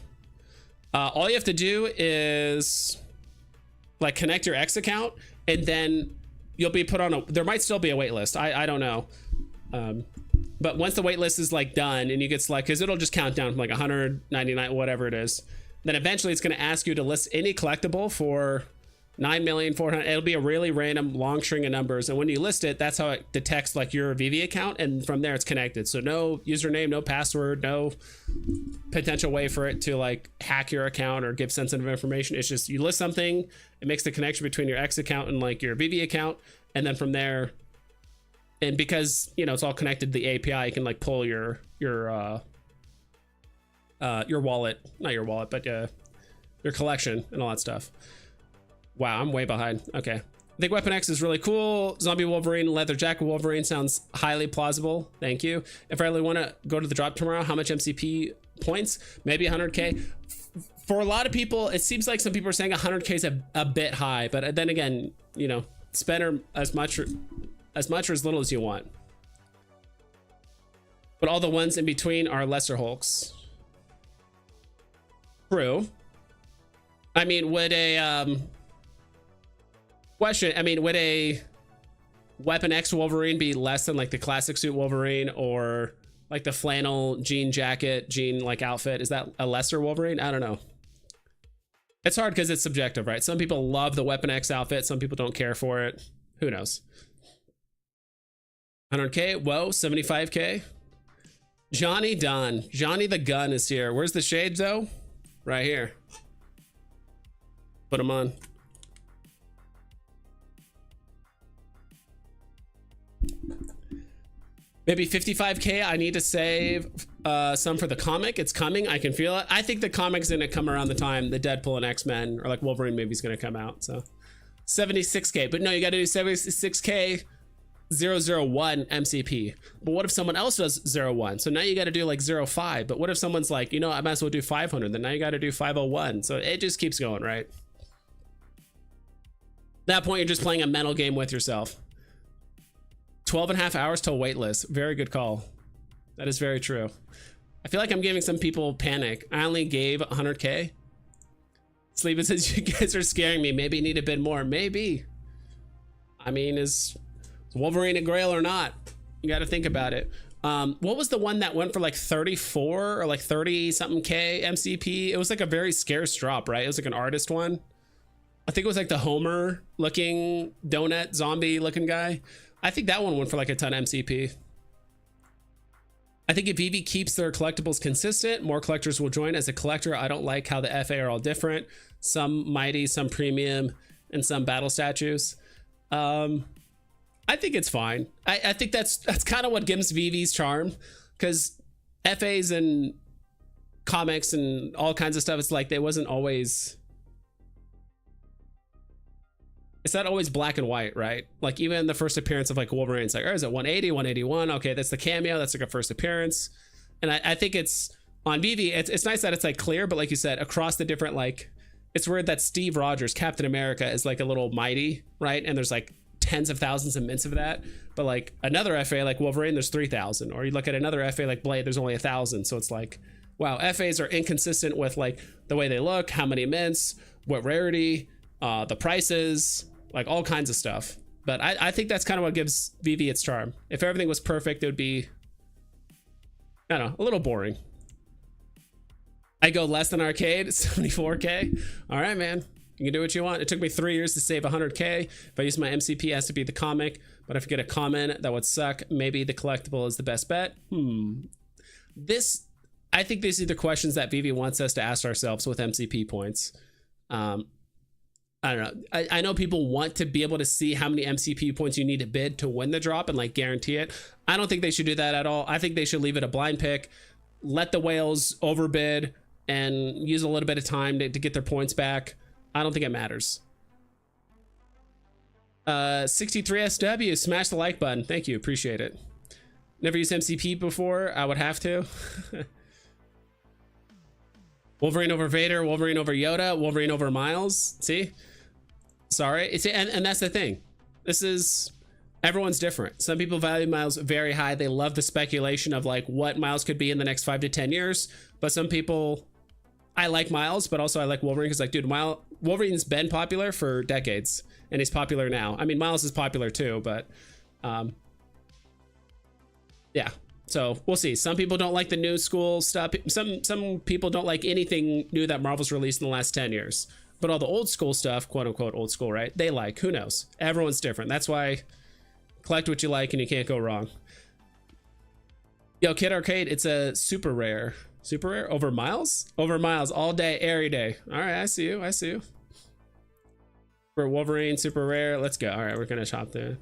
All you have to do is like connect your X account, and then you'll be put on a, there might still be a wait list. I don't know. But once the wait list is like done and you get selected, because it'll just count down from like 199, whatever it is, then eventually it's going to ask you to list any collectible for 9,400,000. It'll be a really random long string of numbers, and when you list it, that's how it detects like your Veve account, and from there it's connected. So no username, no password, no potential way for it to like hack your account or give sensitive information. It's just you list something, it makes the connection between your X account and like your Veve account, and then from there, and because you know it's all connected to the API, you can like pull your wallet, not your wallet, but your collection and all that stuff. Wow, I'm way behind. Okay. I think Weapon X is really cool. Zombie Wolverine, Leather Jacket Wolverine sounds highly plausible. Thank you. If I really want to go to the drop tomorrow, how much MCP points? Maybe 100K. For a lot of people, it seems like some people are saying 100K is a bit high, but then again, you know, spend as much or as little as you want. But all the ones in between are lesser Hulks. True. I mean, would a question, I mean, would a Weapon X Wolverine be less than like the classic suit Wolverine, or like the flannel jean jacket, jean like outfit? Is that a lesser Wolverine? I don't know. It's hard because it's subjective, right? Some people love the Weapon X outfit, some people don't care for it. Who knows? 100K, whoa, 75K. Johnny Dunn, Johnny the Gun is here. Where's the shades though? Right here. Put them on. Maybe 55K. I need to save some for the comic. It's coming. I can feel it. I think the comic's gonna come around the time the Deadpool and X-Men or like Wolverine movie's gonna come out. So 76K. But no, you gotta do 76K 001 MCP. But what if someone else does 01? So now you gotta do like 05. But what if someone's like, you know, I might as well do 500. Then now you gotta do 501. So it just keeps going, right? At that point, you're just playing a mental game with yourself. 12.5 hours till waitlist. Very good call. That is very true. I feel like I'm giving some people panic. I only gave 100K. Sleepin says, you guys are scaring me. Maybe you need a bit more. Maybe. I mean, is Wolverine a grail or not? You got to think about it. What was the one that went for like 34 or like 30 something K MCP? It was like a very scarce drop, right? It was like an artist one. I think it was like the Homer looking donut zombie looking guy. I think that one went for like a ton MCP. I think if Veve keeps their collectibles consistent, more collectors will join. As a collector, I don't like how the FA are all different. Some mighty, some premium, and some battle statues. I think it's fine. I think that's kind of what gives Veve's charm, because FAs and comics and all kinds of stuff, it's like they wasn't always it's not always black and white, right? Like even the first appearance of like Wolverine, it's like, oh, is it 180, 181? Okay, that's the cameo. That's like a first appearance. And I think it's on Veve. It's nice that it's like clear, but like you said, across the different, like, it's weird that Steve Rogers, Captain America, is like a little mighty, right? And there's like tens of thousands of mints of that. But like another FA like Wolverine, there's 3,000. Or you look at another FA like Blade, there's only 1,000. So it's like, wow, FAs are inconsistent with like the way they look, how many mints, what rarity, the prices, like all kinds of stuff. But I think that's kind of what gives Veve its charm. If everything was perfect, it would be, I don't know, a little boring. I go less than arcade, 74K. All right, man. You can do what you want. It took me 3 years to save 100K. If I use my MCP, it has to be the comic. But if I get a comment, that would suck. Maybe the collectible is the best bet. I think these are the questions that Veve wants us to ask ourselves with MCP points. I don't know. I know people want to be able to see how many MCP points you need to bid to win the drop and like guarantee it. I don't think they should do that at all. I think they should leave it a blind pick. Let the whales overbid and use a little bit of time to get their points back. I don't think it matters. 63SW, smash the like button. Thank you, appreciate it. Never used MCP before. I would have to. Wolverine over Vader, Wolverine over Yoda, Wolverine over Miles. See? Sorry. And that's the thing. This is, everyone's different. Some people value Miles very high. They love the speculation of like what Miles could be in the next 5 to 10 years. But some people, I like Miles, but also I like Wolverine because like, dude, Wolverine's been popular for decades and he's popular now. I mean, Miles is popular too, but yeah. So we'll see. Some people don't like the new school stuff. Some people don't like anything new that Marvel's released in the last 10 years. But all the old school stuff, quote unquote old school, right? They like. Who knows? Everyone's different. That's why collect what you like and you can't go wrong. Yo, Kid Arcade, it's a super rare. Super rare? Over Miles? Over Miles all day, every day. All right, I see you. I see you. For Wolverine, super rare. Let's go. All right, we're going to chop there.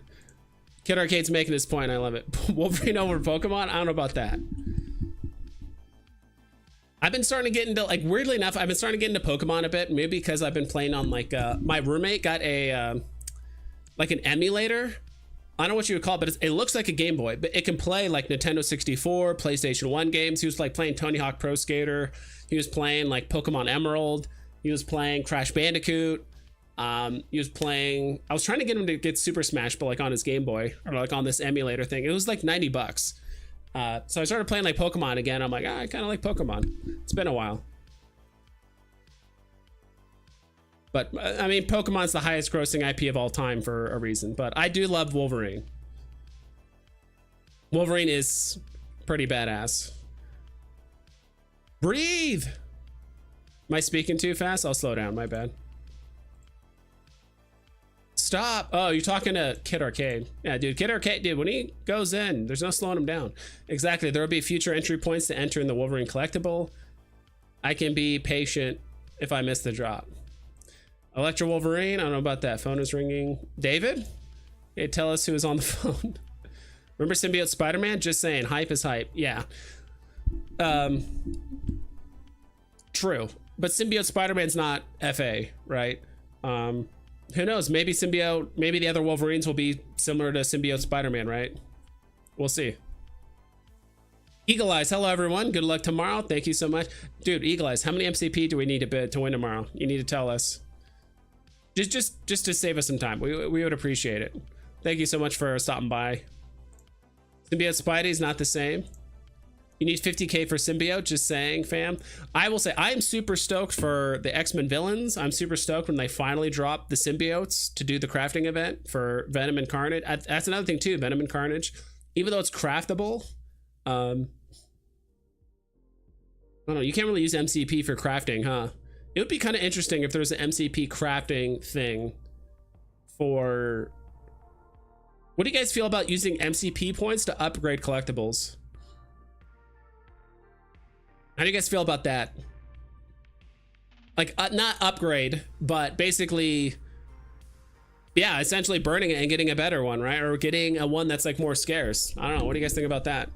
Kid Arcade's making his point. I love it. Wolverine over Pokemon? I don't know about that. I've been starting to get into, like, weirdly enough, I've been starting to get into Pokemon a bit. Maybe because I've been playing on, like, my roommate got a, like, an emulator. I don't know what you would call it, but it looks like a Game Boy. But it can play, like, Nintendo 64, PlayStation 1 games. He was, like, playing Tony Hawk Pro Skater. He was playing, like, Pokemon Emerald. He was playing Crash Bandicoot. He was playing, I was trying to get him to get Super Smash, but like on his Game Boy or like on this emulator thing. It was like $90. So I started playing like Pokemon again. I'm like, I kind of like Pokemon. It's been a while. But I mean, Pokemon's the highest grossing IP of all time for a reason, but I do love Wolverine. Wolverine is pretty badass. Breathe. Am I speaking too fast? I'll slow down, my bad. Stop. Oh, you're talking to Kid Arcade. Yeah, dude, Kid Arcade, dude, when he goes in, there's no slowing him down. Exactly. There will be future entry points to enter in the Wolverine collectible. I can be patient if I miss the drop. Electro Wolverine, I don't know about that. Phone is ringing. David? Hey, tell us who is on the phone. Remember Symbiote Spider-Man? Just saying, hype is hype. Yeah. True. But Symbiote Spider-Man's not FA, right? Who knows? Maybe Symbiote, maybe the other Wolverines will be similar to Symbiote Spider-Man, right? We'll see. Eagle Eyes, hello everyone. Good luck tomorrow. Thank you so much. Dude, Eagle Eyes, how many MCP do we need to bid to win tomorrow? You need to tell us. Just to save us some time. We would appreciate it. Thank you so much for stopping by. Symbiote Spidey's not the same. You need 50K for Symbiote, just saying, fam. I will say, I am super stoked for the X-Men villains. I'm super stoked when they finally drop the symbiotes to do the crafting event for Venom and Carnage. That's another thing too, Venom and Carnage. Even though it's craftable, I don't know, you can't really use MCP for crafting, huh? It would be kind of interesting if there was an MCP crafting thing for... What do you guys feel about using MCP points to upgrade collectibles? How do you guys feel about that? Like, not upgrade, but basically, yeah, essentially burning it and getting a better one, right? Or getting a one that's like more scarce. I don't know. What do you guys think about that?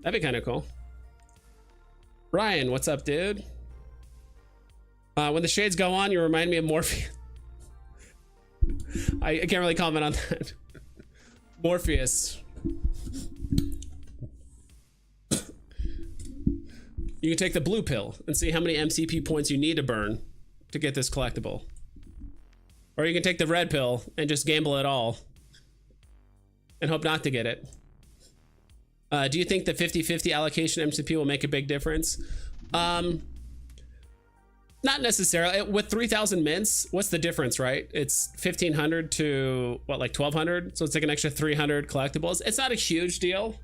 That'd be kind of cool. Ryan, what's up, dude? When the shades go on, you remind me of Morpheus. I can't really comment on that. Morpheus. You can take the blue pill and see how many MCP points you need to burn to get this collectible. Or you can take the red pill and just gamble it all and hope not to get it. Do you think the 50-50 allocation MCP will make a big difference? Not necessarily. With 3,000 mints, what's the difference, right? It's 1,500 to what, like 1,200? So it's like an extra 300 collectibles. It's not a huge deal.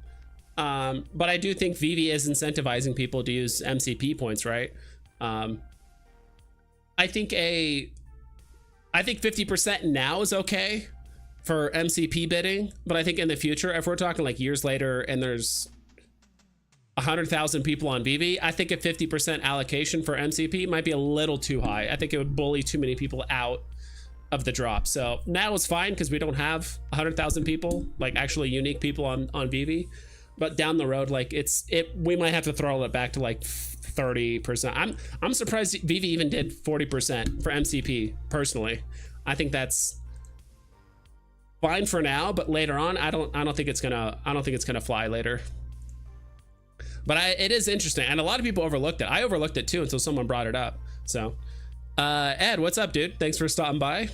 But I do think Veve is incentivizing people to use MCP points, right? I think 50% now is okay for MCP bidding, but I think in the future, if we're talking like years later and there's 100,000 people on Veve, I think a 50% allocation for MCP might be a little too high. I think it would bully too many people out of the drop. So now it's fine because we don't have 100,000 people, like actually unique people on Veve. But down the road, like we might have to throttle it back to like 30%. I'm surprised Veve even did 40% for MCP personally. I think that's fine for now, but later on, I don't think it's gonna fly later. But it is interesting, and a lot of people overlooked it. I overlooked it too until someone brought it up. So, Ed, what's up, dude? Thanks for stopping by.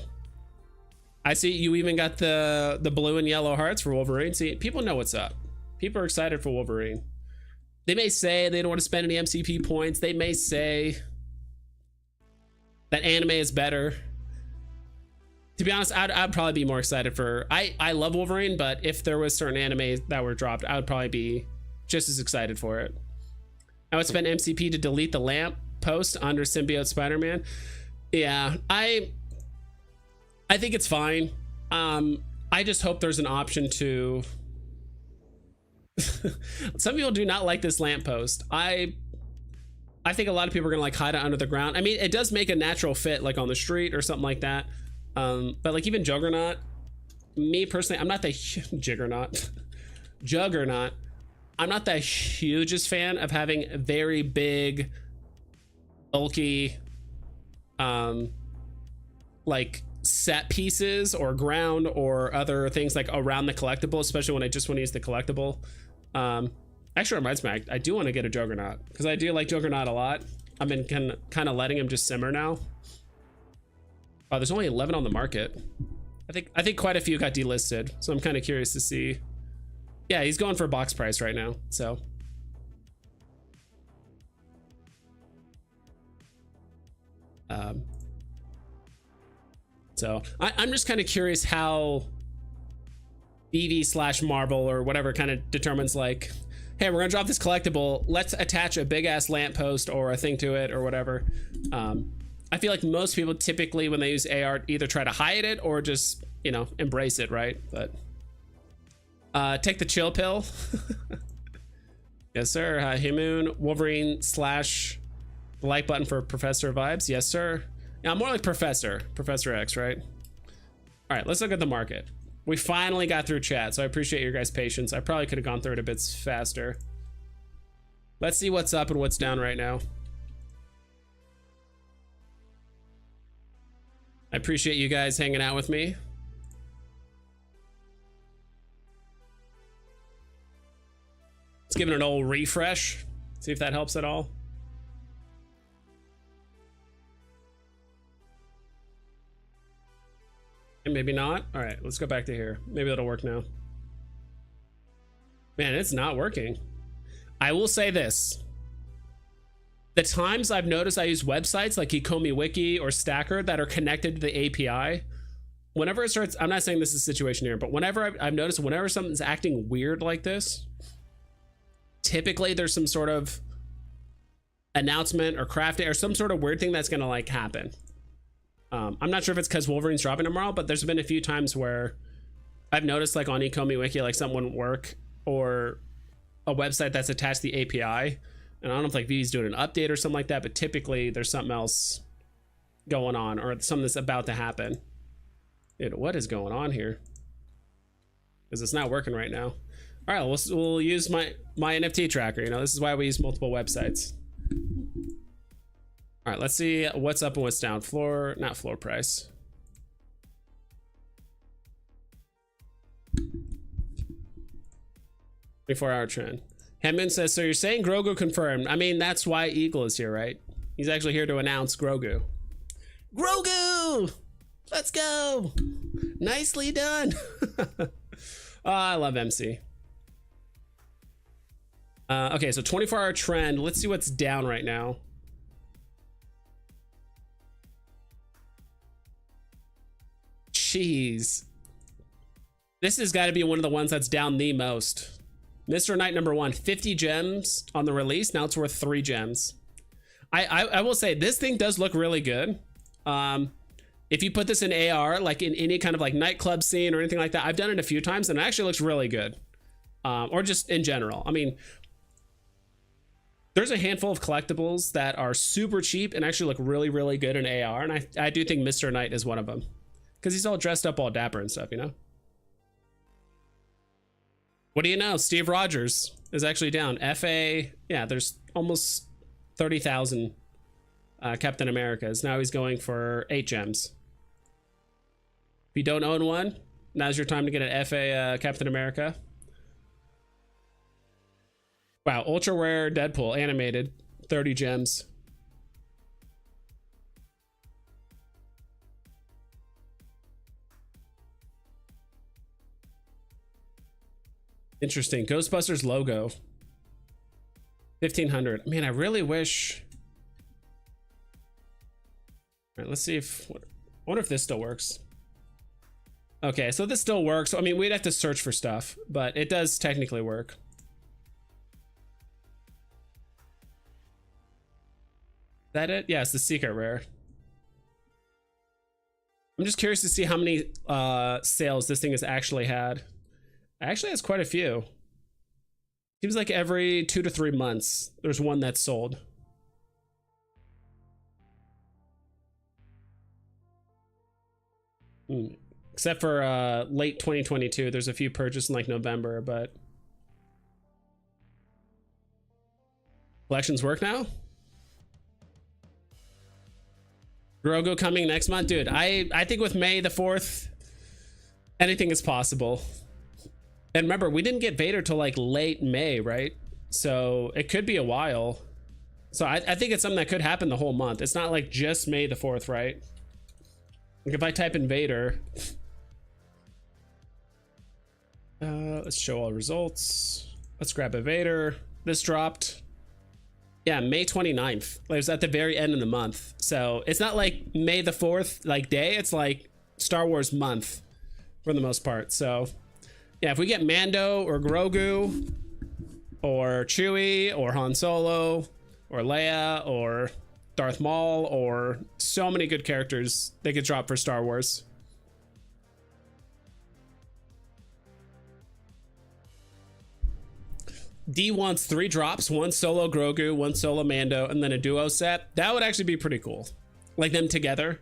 I see you even got the blue and yellow hearts for Wolverine. See, people know what's up. People are excited for Wolverine. They may say they don't want to spend any MCP points. They may say that anime is better. To be honest, I'd probably be more excited for... I love Wolverine, but if there was certain anime that were dropped, I would probably be just as excited for it. I would spend MCP to delete the lamp post under Symbiote Spider-Man. Yeah, I think it's fine. I just hope there's an option to... Some people do not like this lamppost. I think a lot of people are gonna like hide it under the ground. I mean, it does make a natural fit like on the street or something like that. But like even Juggernaut, me personally, I'm not the Juggernaut. I'm not the hugest fan of having very big, bulky, like set pieces or ground or other things like around the collectible, especially when I just want to use the collectible. Actually reminds me, I do want to get a Juggernaut because I do like Juggernaut a lot. I've been kind of letting him just simmer now. Oh, there's only 11 on the market. I think quite a few got delisted, so I'm kind of curious to see. Yeah, he's going for box price right now, so. So I'm just kind of curious how Veve / Marvel or whatever kind of determines like, hey, we're gonna drop this collectible, let's attach a big ass lamppost or a thing to it or whatever. I feel like most people typically when they use AR either try to hide it or just, you know, embrace it, right? But take the chill pill. Yes, sir. Himoon, Wolverine / the like button for Professor vibes. Yes, sir. Yeah, I'm more like Professor X, right? All right, let's look at the market. We finally got through chat, so I appreciate your guys' patience. I probably could have gone through it a bit faster. Let's see what's up and what's down right now. I appreciate you guys hanging out with me. Let's give it an old refresh. See if that helps at all. And maybe not. All right, let's go back to here. Maybe it'll work now. Man, it's not working. I will say this. The times I've noticed I use websites like Ecomi Wiki or Stacker that are connected to the API, whenever it starts, I'm not saying this is a situation here, but whenever I've noticed whenever something's acting weird like this, typically there's some sort of announcement or crafting or some sort of weird thing that's gonna like happen. I'm not sure if it's because Wolverine's dropping tomorrow, but there's been a few times where I've noticed like on Ecomi Wiki, like something wouldn't work or a website that's attached to the API. And I don't know if like Veve's doing an update or something like that, but typically there's something else going on or something that's about to happen. Dude, what is going on here? Because it's not working right now. All right, we'll use my NFT tracker. You know, this is why we use multiple websites. All right, let's see what's up and what's down. Not floor price. 24-hour trend. Hemmoon says, so you're saying Grogu confirmed. I mean, that's why Eagle is here, right? He's actually here to announce Grogu. Grogu! Let's go! Nicely done. Oh, I love MC. Okay, so 24-hour trend. Let's see what's down right now. Jeez. This has got to be one of the ones that's down the most. Mr. Knight number 1, 50 gems on the release. Now it's worth 3 gems. I will say this thing does look really good. If you put this in AR, like in any kind of like nightclub scene or anything like that, I've done it a few times and it actually looks really good. Or just in general. I mean, there's a handful of collectibles that are super cheap and actually look really, really good in AR. And I do think Mr. Knight is one of them. Because he's all dressed up all dapper and stuff, you know? What do you know? Steve Rogers is actually down. FA, yeah, there's almost 30,000 Captain Americas. Now he's going for 8 gems. If you don't own one, now's your time to get an FA Captain America. Wow, ultra rare Deadpool animated, 30 gems. Interesting. Ghostbusters logo. 1,500. Man, I really wish. All right, let's see if. I wonder if this still works. Okay, so this still works. I mean, we'd have to search for stuff, but it does technically work. Is that it? Yeah, it's the secret rare. I'm just curious to see how many sales this thing has actually had. Actually, has quite a few. Seems like every 2 to 3 months, there's one that's sold. Except for late 2022, there's a few purchased in like November, but collections work now. Grogu coming next month, dude. I think with May the 4th, anything is possible. And remember, we didn't get Vader till like late May, right? So it could be a while. So I think it's something that could happen the whole month. It's not like just May the 4th, right? Like if I type in Vader, let's show all results. Let's grab a Vader. This dropped. Yeah, May 29th. It was at the very end of the month. So it's not like May the 4th, like day. It's like Star Wars month for the most part. So yeah, if we get Mando or Grogu or Chewie or Han Solo or Leia or Darth Maul or so many good characters they could drop for Star Wars. D wants 3 drops, 1 solo Grogu, 1 solo Mando, and then a duo set. That would actually be pretty cool. Like them together.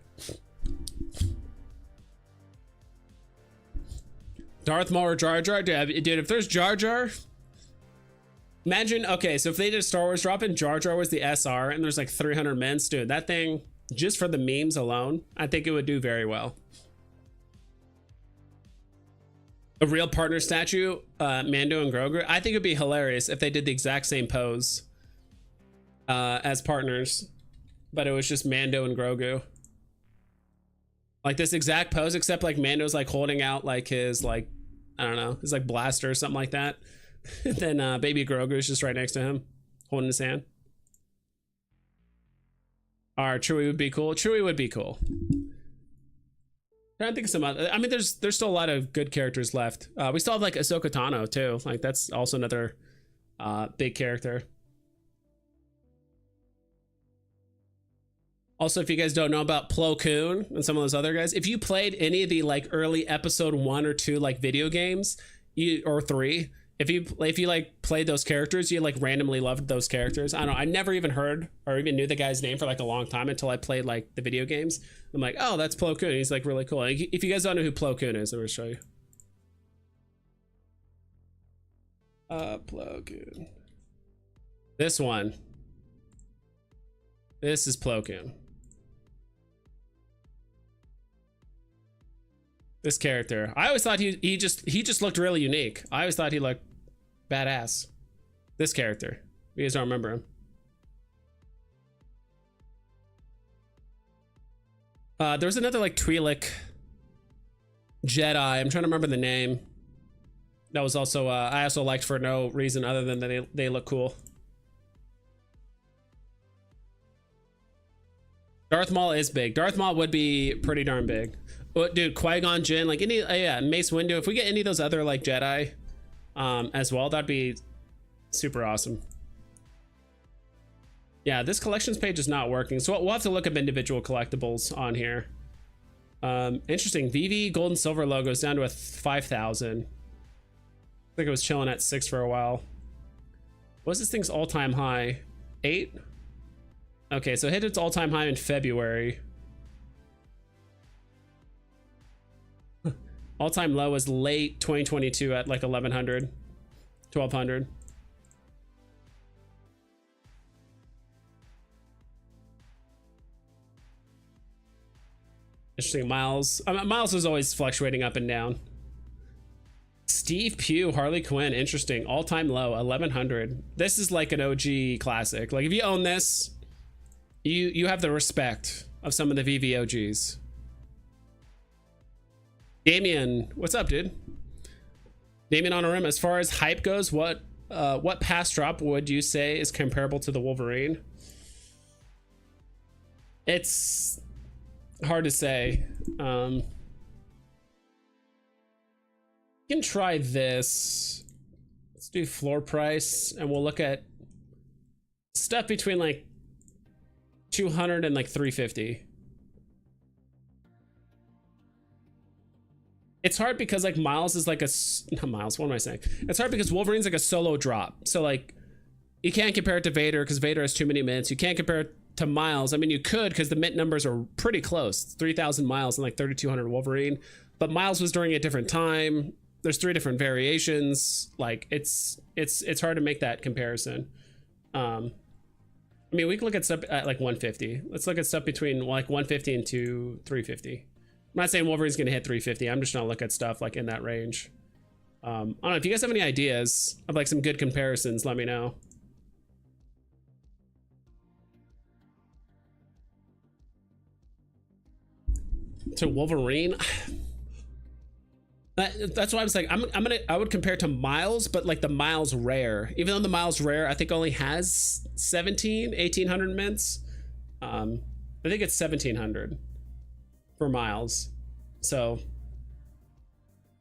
Darth Maul or Jar Jar? Dude, if there's Jar Jar, imagine, okay, so if they did a Star Wars drop and Jar Jar was the SR and there's like 300 mints, dude, that thing, just for the memes alone, I think it would do very well. A real partner statue, Mando and Grogu. I think it'd be hilarious if they did the exact same pose as partners, but it was just Mando and Grogu. Like this exact pose, except like Mando's like holding out like his like, I don't know, his like blaster or something like that. Then baby Grogu's just right next to him, holding his hand. Alright, Chewie would be cool. Chewie would be cool. I don't think some other, I mean, there's still a lot of good characters left. We still have like Ahsoka Tano too. Like that's also another big character. Also, if you guys don't know about Plo Koon and some of those other guys, if you played any of the like early episode 1 or 2 like video games, or 3, if you like played those characters, you like randomly loved those characters. I don't know, I never even heard or even knew the guy's name for like a long time until I played like the video games. I'm like, oh, that's Plo Koon. He's like really cool. Like, if you guys don't know who Plo Koon is, I'm gonna show you. Plo Koon. This one. This is Plo Koon. This character, I always thought he just looked really unique. I always thought he looked Badass. This character. You guys don't remember him. There was another like Twi'lek Jedi. I'm trying to remember the name. That was also I also liked for no reason other than that they look cool. Darth Maul is big. Darth Maul would be pretty darn big. But dude, Qui-Gon Jinn, like any yeah, Mace Windu. If we get any of those other like Jedi as well, that'd be super awesome. Yeah, this collections page is not working, so we'll have to look up individual collectibles on here. Interesting. Veve gold and silver logos down to a 5,000. I think it was chilling at 6 for a while. What's this thing's all-time high? 8? Okay, so it hit its all-time high in February. All-time low was late 2022 at like 1,100, 1,200. Interesting. Miles. Miles is always fluctuating up and down. Steve Pugh, Harley Quinn. Interesting. All-time low, 1,100. This is like an OG classic. Like if you own this, you have the respect of some of the VV OGs. Damien, what's up, dude? Damien on a rim. As far as hype goes, what pass drop would you say is comparable to the Wolverine? It's hard to say. You can try this. Let's do floor price and we'll look at stuff between like 200 and like 350. It's hard because like Miles is like not Miles, what am I saying? It's hard because Wolverine's like a solo drop. So like you can't compare it to Vader because Vader has too many mints. You can't compare it to Miles. I mean, you could because the mint numbers are pretty close. 3,000 Miles and like 3,200 Wolverine. But Miles was during a different time. There's 3 different variations. Like it's hard to make that comparison. I mean, we can look at stuff at like 150. Let's look at stuff between like 150 and 350. I'm not saying Wolverine's gonna hit 350. I'm just gonna look at stuff like in that range. I don't know if you guys have any ideas of like some good comparisons, let me know. To Wolverine, that's why I was like, I would compare to Miles, but like the Miles rare, even though the Miles rare I think only has 1,800 mints. I think it's 1,700 for Miles. So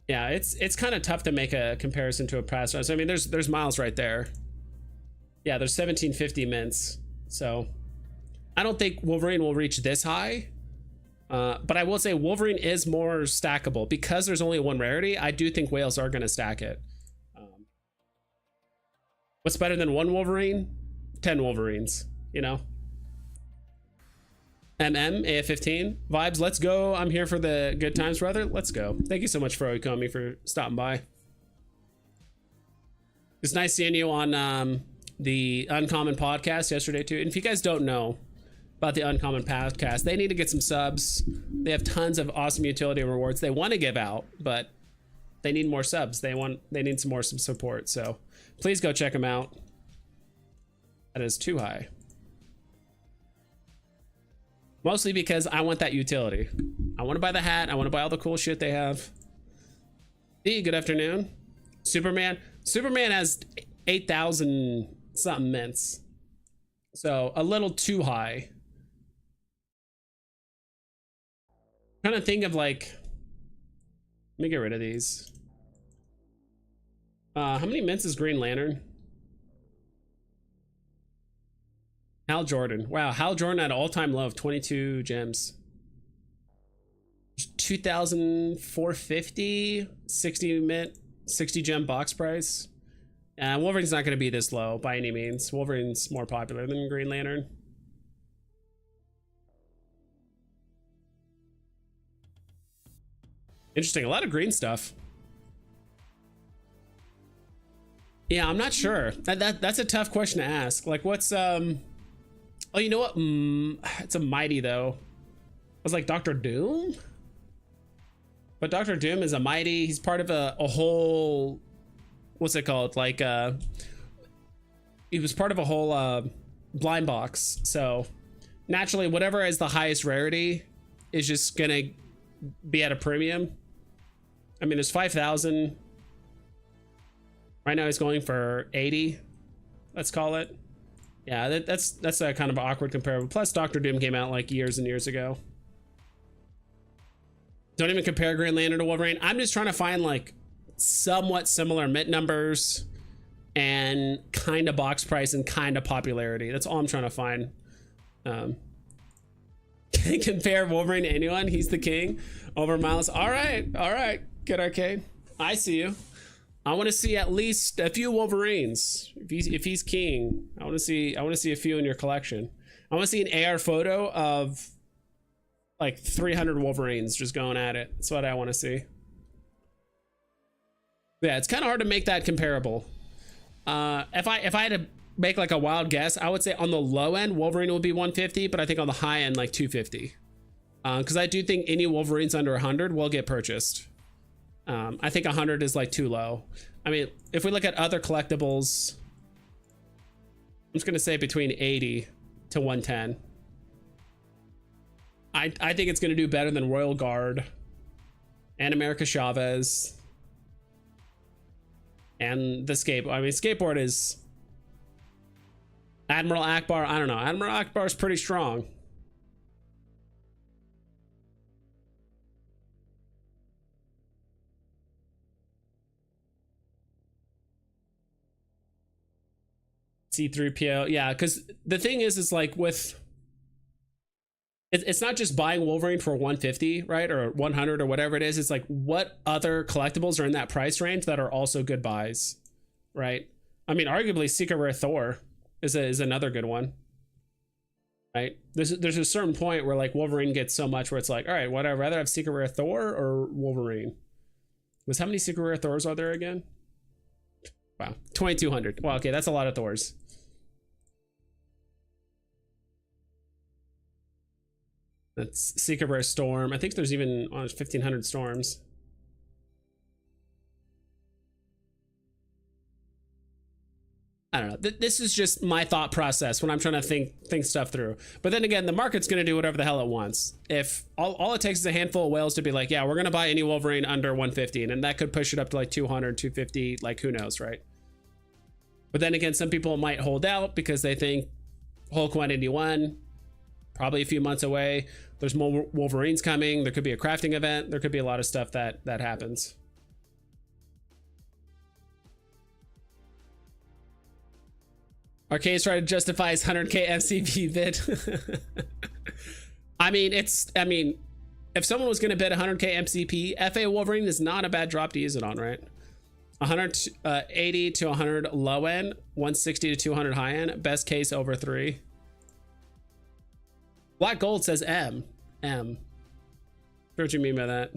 yeah, it's kind of tough to make a comparison to a pass. So I mean, there's Miles right there. Yeah, there's 1,750 mints. So I don't think Wolverine will reach this high. But I will say Wolverine is more stackable because there's only one rarity. I do think whales are going to stack it. What's better than one Wolverine? 10 Wolverines, you know? AF15 vibes. Let's go. I'm here for the good times, brother. Let's go. Thank you so much, Fro Komi, for stopping by. It's nice seeing you on the Uncommon podcast yesterday too. And if you guys don't know about the Uncommon podcast, they need to get some subs. They have tons of awesome utility rewards they want to give out, but they need more subs. They need some more support. So please go check them out. That is too high. Mostly because I want that utility. I want to buy the hat. I want to buy all the cool shit they have. Hey, good afternoon. Superman has 8,000 something mints. So a little too high. Trying to think of like, let me get rid of these. How many mints is Green Lantern? Hal Jordan. Wow, Hal Jordan at an all-time low of 22 gems. 2,450, 60 mint, 60 gem box price. Wolverine's not going to be this low by any means. Wolverine's more popular than Green Lantern. Interesting. A lot of green stuff. Yeah, I'm not sure. That's a tough question to ask. Like, what's oh, you know what? It's a mighty though. I was like Dr. Doom, but Dr. Doom is a mighty. He's part of a whole what's it called? Like he was part of a whole blind box. So naturally, whatever is the highest rarity is just gonna be at a premium. I mean, there's 5,000. Right now he's going for 80. Let's call it. Yeah, that's a kind of awkward comparable. Plus, Doctor Doom came out like years and years ago. Don't even compare Green Lantern to Wolverine. I'm just trying to find like somewhat similar mint numbers and kind of box price and kind of popularity. That's all I'm trying to find. Can compare Wolverine to anyone? He's the king over Miles. All right, Good Arcade. I see you. I want to see at least a few Wolverines. If he's king, I want to see a few in your collection. I want to see an AR photo of like 300 Wolverines just going at it. That's what I want to see. Yeah, it's kind of hard to make that comparable. If I had to make like a wild guess, I would say on the low end Wolverine would be 150, but I think on the high end like 250. Because I do think any Wolverines under 100 will get purchased. I think 100 is like too low. I mean, if we look at other collectibles, I'm just gonna say between 80 to 110. I think it's gonna do better than Royal Guard and America Chavez and the skateboard. I mean, skateboard is Admiral Akbar. I don't know. Admiral Akbar is pretty strong. C3PO, yeah, because the thing is like with it's not just buying Wolverine for 150, right, or 100 or whatever it is. It's like what other collectibles are in that price range that are also good buys, right? I mean, arguably Secret Rare Thor is another good one, right? There's a certain point where like Wolverine gets so much where it's like, all right, would I rather have Secret Rare Thor or Wolverine? Because how many Secret Rare Thors are there again? Wow, 2,200. Well, okay, that's a lot of Thors. That's Secret Rare Storm. I think there's even 1,500 Storms. I don't know. This is just my thought process when I'm trying to think stuff through. But then again, the market's going to do whatever the hell it wants. If all it takes is a handful of whales to be like, yeah, we're going to buy any Wolverine under 150, and then that could push it up to like 200, 250, like who knows, right? But then again, some people might hold out because they think Hulk 181, probably a few months away. There's more Wolverines coming. There could be a crafting event. There could be a lot of stuff that happens. Arcade's trying to justify his 100k FCP bid. I mean, if someone was going to bid 100k MCP, FA Wolverine is not a bad drop to use it on, right? 180 to 100 low end, 160 to 200 high end. Best case over 3. Black Gold says M. What do you mean by that?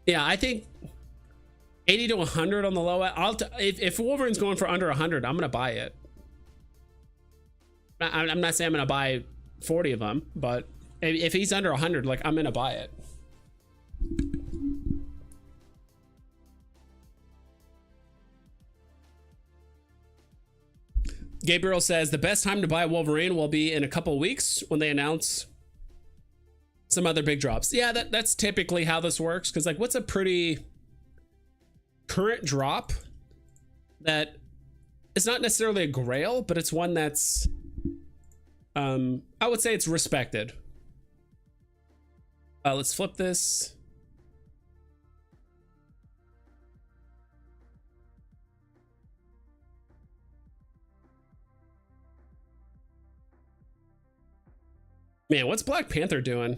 Yeah, I think 80 to 100 on the low end. If Wolverine's going for under 100, I'm gonna buy it. I'm not saying I'm gonna buy 40 of them, but if he's under 100, like, I'm gonna buy it. Gabriel says the best time to buy Wolverine will be in a couple weeks when they announce some other big drops. Yeah, that's typically how this works. Because like, what's a pretty current drop that it's not necessarily a grail, but it's one that's I would say it's respected. Let's flip this. Man, what's Black Panther doing?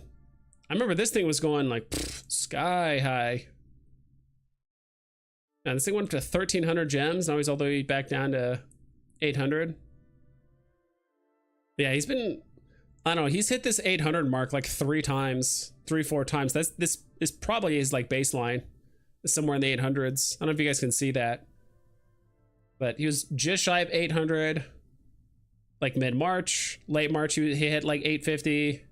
I remember this thing was going like sky high. And this thing went up to 1,300 gems. Now he's all the way back down to 800. Yeah, he's been, I don't know, he's hit this 800 mark like 4 times. This is probably his like baseline. It's somewhere in the 800s. I don't know if you guys can see that. But he was just shy of 800. Like mid-March, late March, he hit like 850.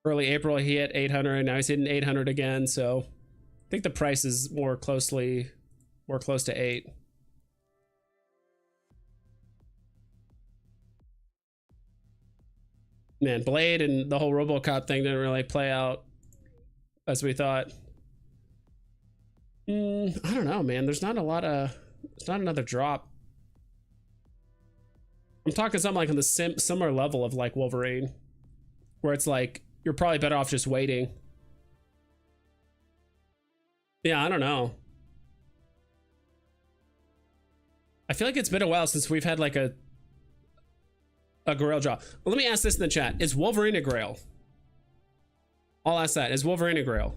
Early April, he hit 800. Now he's hitting 800 again. So I think the price is more closely We're close to 8. Man, Blade and the whole RoboCop thing didn't really play out as we thought. I don't know, man. There's not a lot of... It's not another drop. I'm talking something like on the similar level of like Wolverine, where it's like you're probably better off just waiting. Yeah, I don't know. I feel like it's been a while since we've had like a Grail drop. Well, let me ask this in the chat: is Wolverine a Grail? I'll ask that. Is Wolverine a Grail?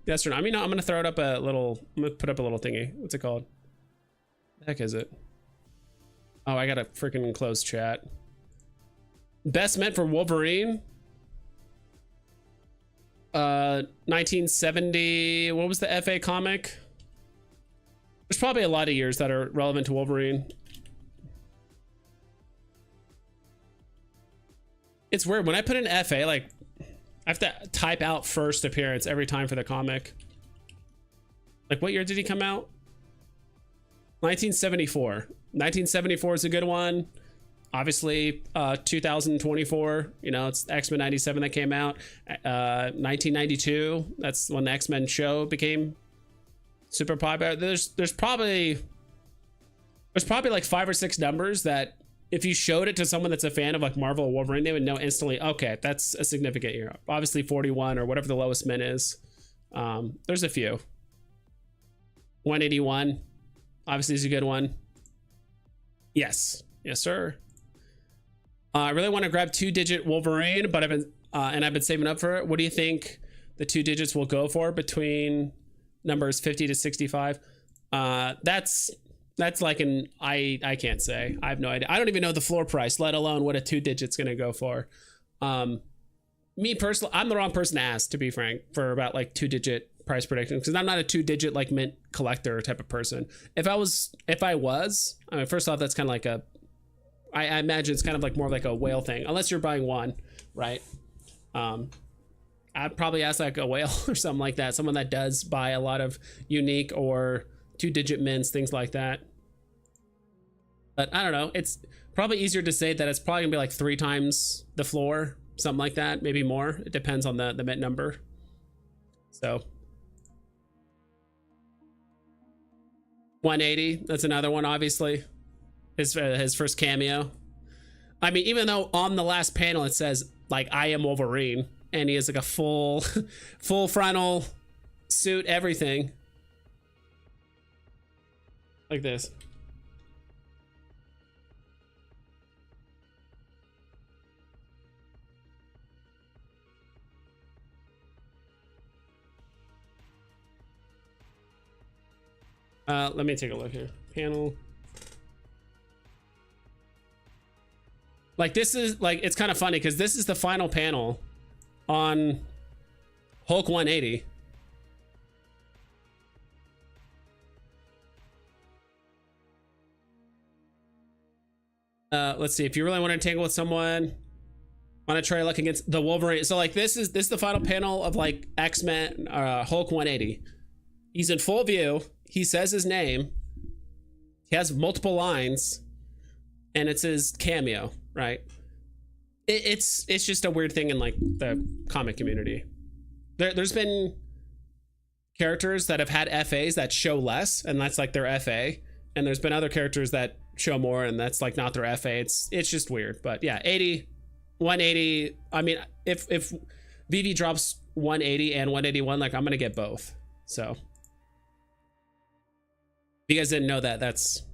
Yes or no? I mean, I'm gonna throw it up a little. I'm gonna put up a little thingy. What's it called? The heck is it? Oh, I got a freaking closed chat. Best meant for Wolverine? 1970. What was the FA comic? There's probably a lot of years that are relevant to Wolverine. It's weird. When I put in FA, like, I have to type out first appearance every time for the comic. Like, what year did he come out? 1974. 1974 is a good one. Obviously, 2024, you know, it's X-Men 97 that came out. 1992, that's when the X-Men show became super popular. There's probably like 5 or 6 numbers that if you showed it to someone that's a fan of like Marvel or Wolverine, they would know instantly, okay, that's a significant year. Obviously 41 or whatever the lowest min is. There's a few. 181, obviously is a good one. Yes, sir. I really want to grab 2-digit Wolverine, but I've been saving up for it. What do you think the 2 digits will go for between numbers 50 to 65? That's like an I can't say. I have no idea. I don't even know the floor price, let alone what a 2 digit's gonna go for. Me personally, I'm the wrong person to ask, to be frank, for about like 2-digit price predictions, because I'm not a 2-digit like mint collector type of person. If I was, I mean, first off, that's kind of like I imagine it's kind of like more like a whale thing, unless you're buying one, right? I'd probably ask like a whale or something like that, someone that does buy a lot of unique or 2-digit mints, things like that. But I don't know, it's probably easier to say that it's probably gonna be like 3 times the floor, something like that, maybe more. It depends on the mint number. So 180, that's another one, obviously. His first cameo. I mean, even though on the last panel it says like I am Wolverine, and he has like a full frontal suit, everything like this. Let me take a look here. Panel. Like, this is like, it's kind of funny because this is the final panel on Hulk 180. Let's see. If you really want to tangle with someone, want to try luck against the Wolverine. So like, this is the final panel of like X-Men, Hulk 180. He's in full view. He says his name. He has multiple lines, and it's his cameo, right? It's just a weird thing in like the comic community. There's been characters that have had FAs that show less, and that's like their FA, and there's been other characters that show more, and that's like not their FA. It's just weird. But yeah, 180. I mean, if Veve drops 180 and 181, like I'm gonna get both. So if you guys didn't know that, that's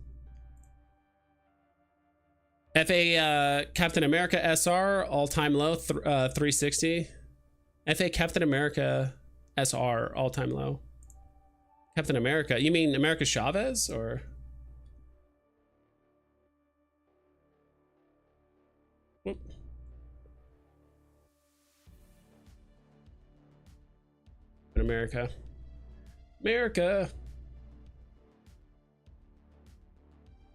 FA Captain America SR all-time low, 360. FA Captain America SR all-time low. Captain America, you mean America Chavez or? Whoop. America.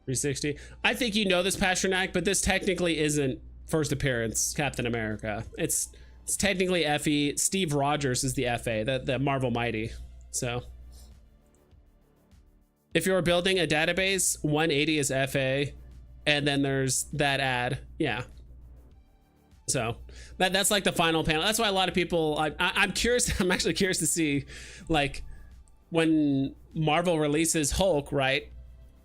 360. I think you know this, Pasternak, but this technically isn't first appearance Captain America. It's technically FE. Steve Rogers is the FA, the Marvel Mighty. So If you're building a database, 180 is FA, and then there's that ad. Yeah. So that's like the final panel. That's why a lot of people, I'm curious. I'm actually curious to see, like, when Marvel releases Hulk, right?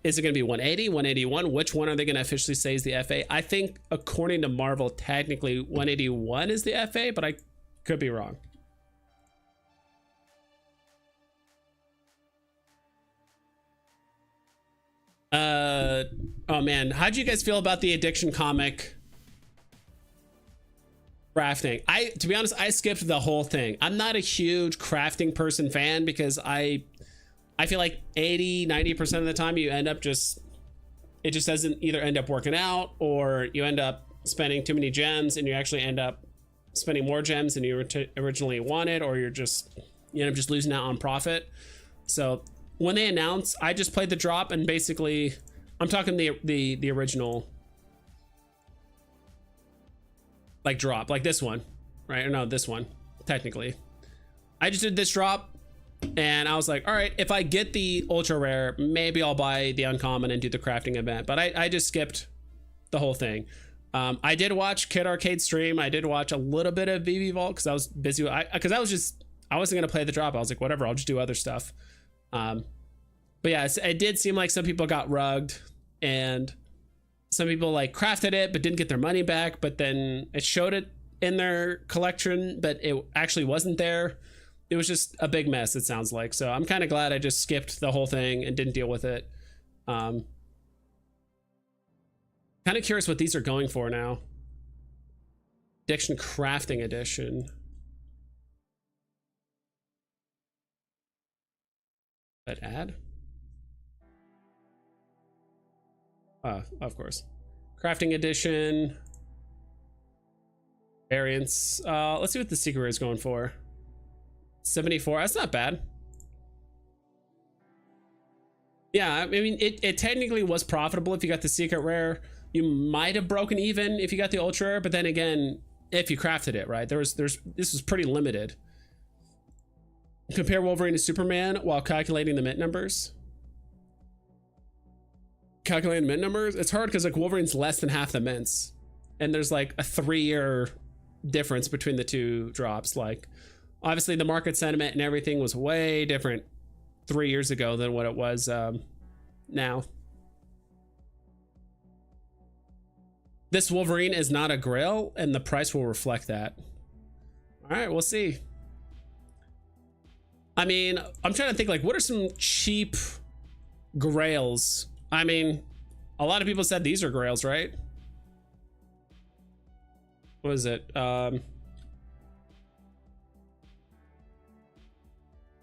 Is it going to be 180, 181? Which one are they going to officially say is the FA? I think according to Marvel, technically 181 is the FA, but I could be wrong. Oh man, how'd you guys feel about the Addiction comic crafting? To be honest, I skipped the whole thing. I'm not a huge crafting person fan because I feel like 80-90% of the time you end up it just doesn't either end up working out, or you end up spending too many gems and you actually end up spending more gems than you originally wanted, or you end up just losing out on profit. So when they announced, I just played the drop, and basically I'm talking the original like drop, like this one, right? Or no, this one technically. I just did this drop, and I was like, all right, if I get the ultra rare, maybe I'll buy the uncommon and do the crafting event. But I just skipped the whole thing. I did watch Kid Arcade stream. I did watch a little bit of Veve Vault because I was busy. Because I wasn't gonna play the drop. I was like, whatever, I'll just do other stuff. But yeah, it did seem like some people got rugged, and some people like crafted it but didn't get their money back. But then it showed it in their collection, but it actually wasn't there. It was just a big mess, it sounds like. So I'm kind of glad I just skipped the whole thing and didn't deal with it. Kind of curious what these are going for now. Addiction Crafting Edition. That ad? Of course. Crafting Edition. Variants. Let's see what the secret is going for. 74. That's not bad. Yeah, I mean, it technically was profitable if you got the secret rare. You might have broken even if you got the ultra rare, but then again, if you crafted it, right? This was pretty limited. Compare Wolverine to Superman while calculating the mint numbers. Calculating mint numbers? It's hard because like Wolverine's less than half the mints, and there's like a 3-year difference between the two drops. Like, obviously the market sentiment and everything was way different 3 years ago than what it was now. This Wolverine is not a grail, and the price will reflect that. All right, we'll see. I mean, I'm trying to think, like, what are some cheap grails? I mean, a lot of people said these are grails, right? What is it? The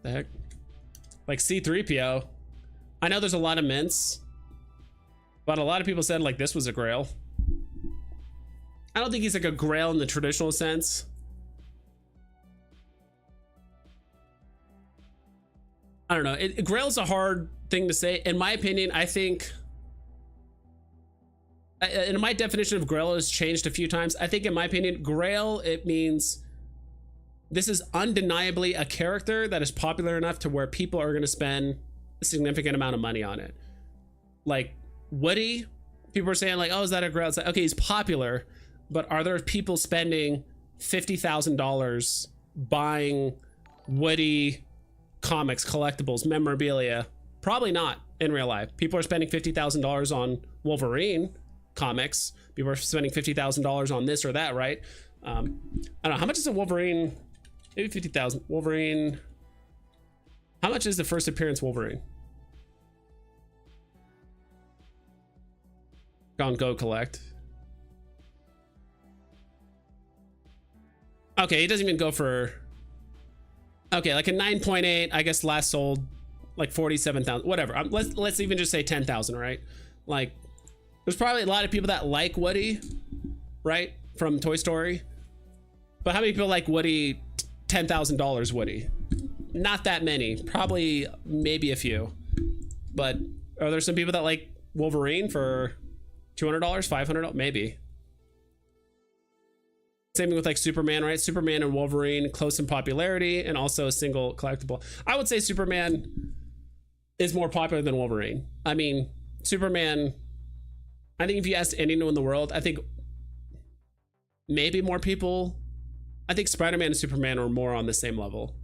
heck? Like C-3PO. I know there's a lot of mints, but a lot of people said like this was a grail. I don't think he's like a grail in the traditional sense. I don't know. Grail is a hard thing to say. In my opinion, I think, and my definition of grail has changed a few times. I think in my opinion, grail, it means this is undeniably a character that is popular enough to where people are going to spend a significant amount of money on it. Like Woody, people are saying like, oh, is that a grail? It's like, okay, he's popular, but are there people spending $50,000 buying Woody comics, collectibles, memorabilia? Probably not in real life. People are spending $50,000 on Wolverine comics. People are spending $50,000 on this or that, right? I don't know. How much is a Wolverine? Maybe 50,000. Wolverine. How much is the first appearance Wolverine? Go collect. Okay, he doesn't even go for. Okay, like a 9.8. I guess last sold like 47,000. Whatever. Let's even just say 10,000, right? Like, there's probably a lot of people that like Woody, right, from Toy Story. But how many people like Woody? $10,000 Woody? Not that many. Probably maybe a few. But are there some people that like Wolverine for $200, $500? Maybe. Same thing with like Superman, right? Superman and Wolverine close in popularity and also a single collectible. I would say Superman is more popular than Wolverine. I mean, Superman, I think if you asked anyone in the world, I think maybe more people, I think Spider-Man and Superman are more on the same level.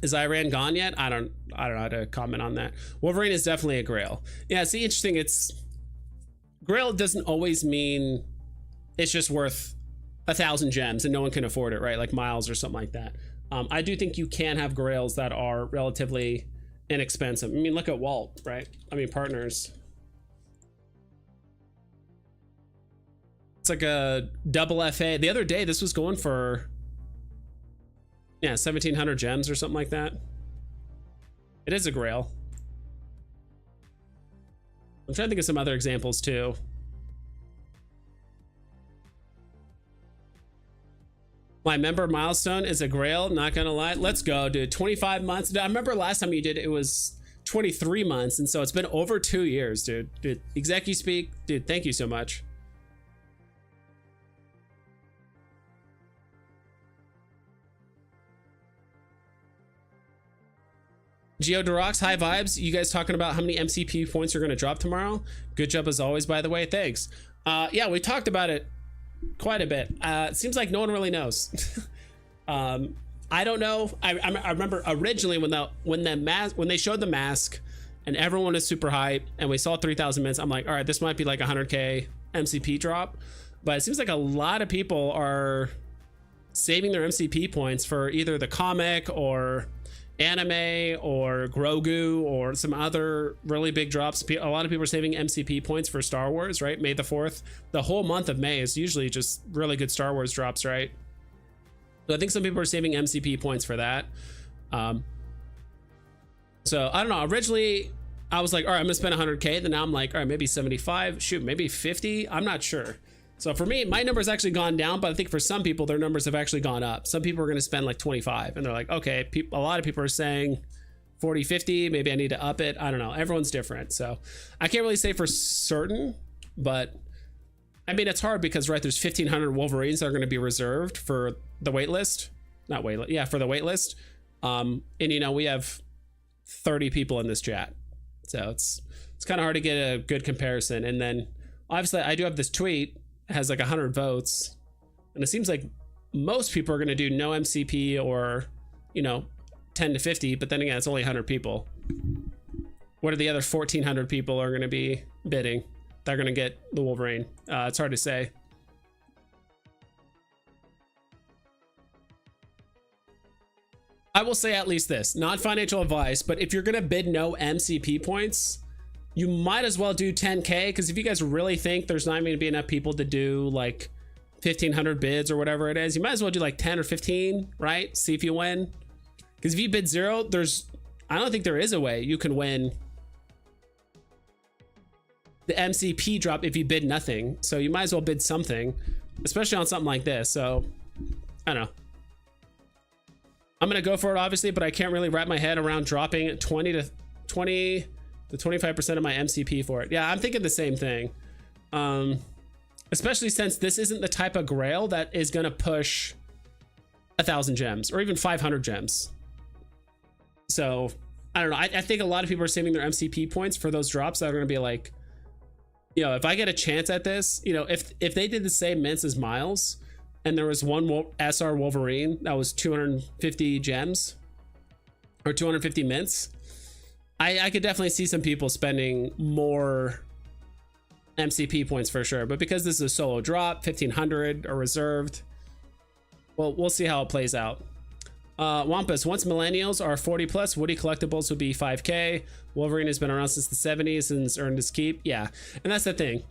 Is Iran gone yet? I don't know how to comment on that. Wolverine is definitely a grail. Yeah, see, interesting. It's grail doesn't always mean it's just worth 1,000 gems and no one can afford it, right? Like Miles or something like that. I do think you can have grails that are relatively inexpensive. I mean, look at Walt, right? I mean, Partners. It's like a double FA. The other day, this was going for, yeah, 1,700 gems or something like that. It is a grail. I'm trying to think of some other examples too. My member milestone is a grail, not gonna lie. Let's go, dude. 25 months. I remember last time you did it was 23 months, and so it's been over 2 years, dude. Dude, Execu Speak, dude, thank you so much. Geo Durox, high vibes. You guys talking about how many MCP points are going to drop tomorrow? Good job as always, by the way. Thanks. Yeah, we talked about it quite a bit. It seems like no one really knows. I don't know. I remember originally when they showed the mask and everyone is super hyped and we saw 3,000 minutes. I'm like, all right, this might be like 100k MCP drop, but it seems like a lot of people are saving their MCP points for either the comic or anime or Grogu or some other really big drops. A lot of people are saving MCP points for Star Wars, right? May the 4th. The whole month of May is usually just really good Star Wars drops, right? So I think some people are saving MCP points for that. So I don't know. Originally, I was like, all right, I'm gonna spend 100k. Then now I'm like, all right, maybe 75. Shoot, maybe 50. I'm not sure. So for me, my number's actually gone down, but I think for some people, their numbers have actually gone up. Some people are going to spend like 25 and they're like, okay, a lot of people are saying 40, 50, maybe I need to up it. I don't know. Everyone's different. So I can't really say for certain, but I mean, it's hard because, right, there's 1,500 Wolverines that are going to be reserved for the wait list. Not wait list. Yeah, for the wait list. And, you know, we have 30 people in this chat. So it's kind of hard to get a good comparison. And then obviously I do have this tweet. Has like 100 votes, and it seems like most people are going to do no MCP or, you know, 10 to 50, but then again, it's only 100 people. What are the other 1,400 people are going to be bidding? They're going to get the Wolverine. It's hard to say. I will say at least this, not financial advice, but if you're going to bid no MCP points, you might as well do 10k, because if you guys really think there's not going to be enough people to do like 1,500 bids or whatever it is, you might as well do like 10 or 15, right? See if you win. Because if you bid 0, I don't think there is a way you can win the MCP drop if you bid nothing. So you might as well bid something, especially on something like this. So I don't know. I'm going to go for it, obviously, but I can't really wrap my head around dropping 20 to 25% of my MCP for it. Yeah, I'm thinking the same thing. Especially since this isn't the type of grail that is going to push 1,000 gems or even 500 gems. So I don't know. I think a lot of people are saving their MCP points for those drops that are going to be like, you know, if I get a chance at this, you know, if they did the same mints as Miles and there was one SR Wolverine that was 250 gems or 250 mints, I could definitely see some people spending more MCP points for sure. But because this is a solo drop, 1,500 are reserved. Well, we'll see how it plays out. Wampus, once millennials are 40 plus, Woody collectibles would be 5k. Wolverine has been around since the 70s and has earned his keep. Yeah, and that's the thing.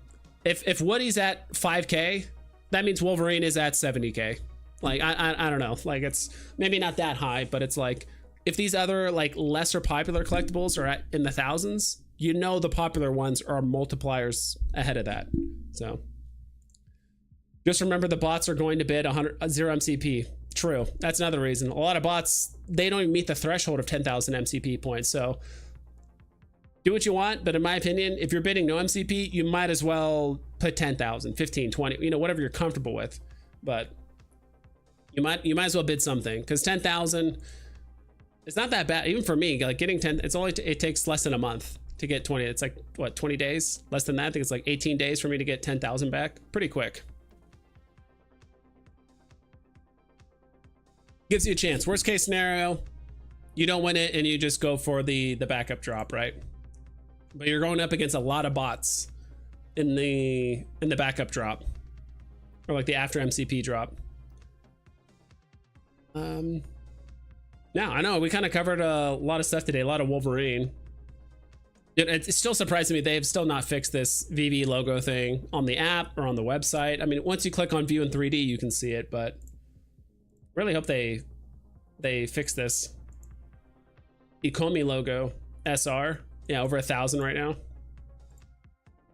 If Woody's at 5k, that means Wolverine is at 70k. Like, I don't know. Like, it's maybe not that high, but it's like, if these other like lesser popular collectibles are in the thousands, you know the popular ones are multipliers ahead of that. So just remember the bots are going to bid 0 MCP. True. That's another reason. A lot of bots, they don't even meet the threshold of 10,000 MCP points. So do what you want, but in my opinion, if you're bidding no MCP, you might as well put 10,000, 15, 20, you know, whatever you're comfortable with. But you might as well bid something, because 10,000, It's not that bad. Even for me, like getting 10, it's only, it takes less than a month to get 20. It's like, what, 20 days? Less than that. I think it's like 18 days for me to get 10,000 back. Pretty quick. Gives you a chance. Worst case scenario, you don't win it and you just go for the backup drop, right? But you're going up against a lot of bots in the backup drop, or like the after MCP drop. Now I know we kind of covered a lot of stuff today, a lot of Wolverine. It's still surprising me they've still not fixed this Veve logo thing on the app or on the website. I mean, once you click on view in 3D, you can see it, but really hope they fix this. Ecomi logo SR, yeah, over 1,000 right now.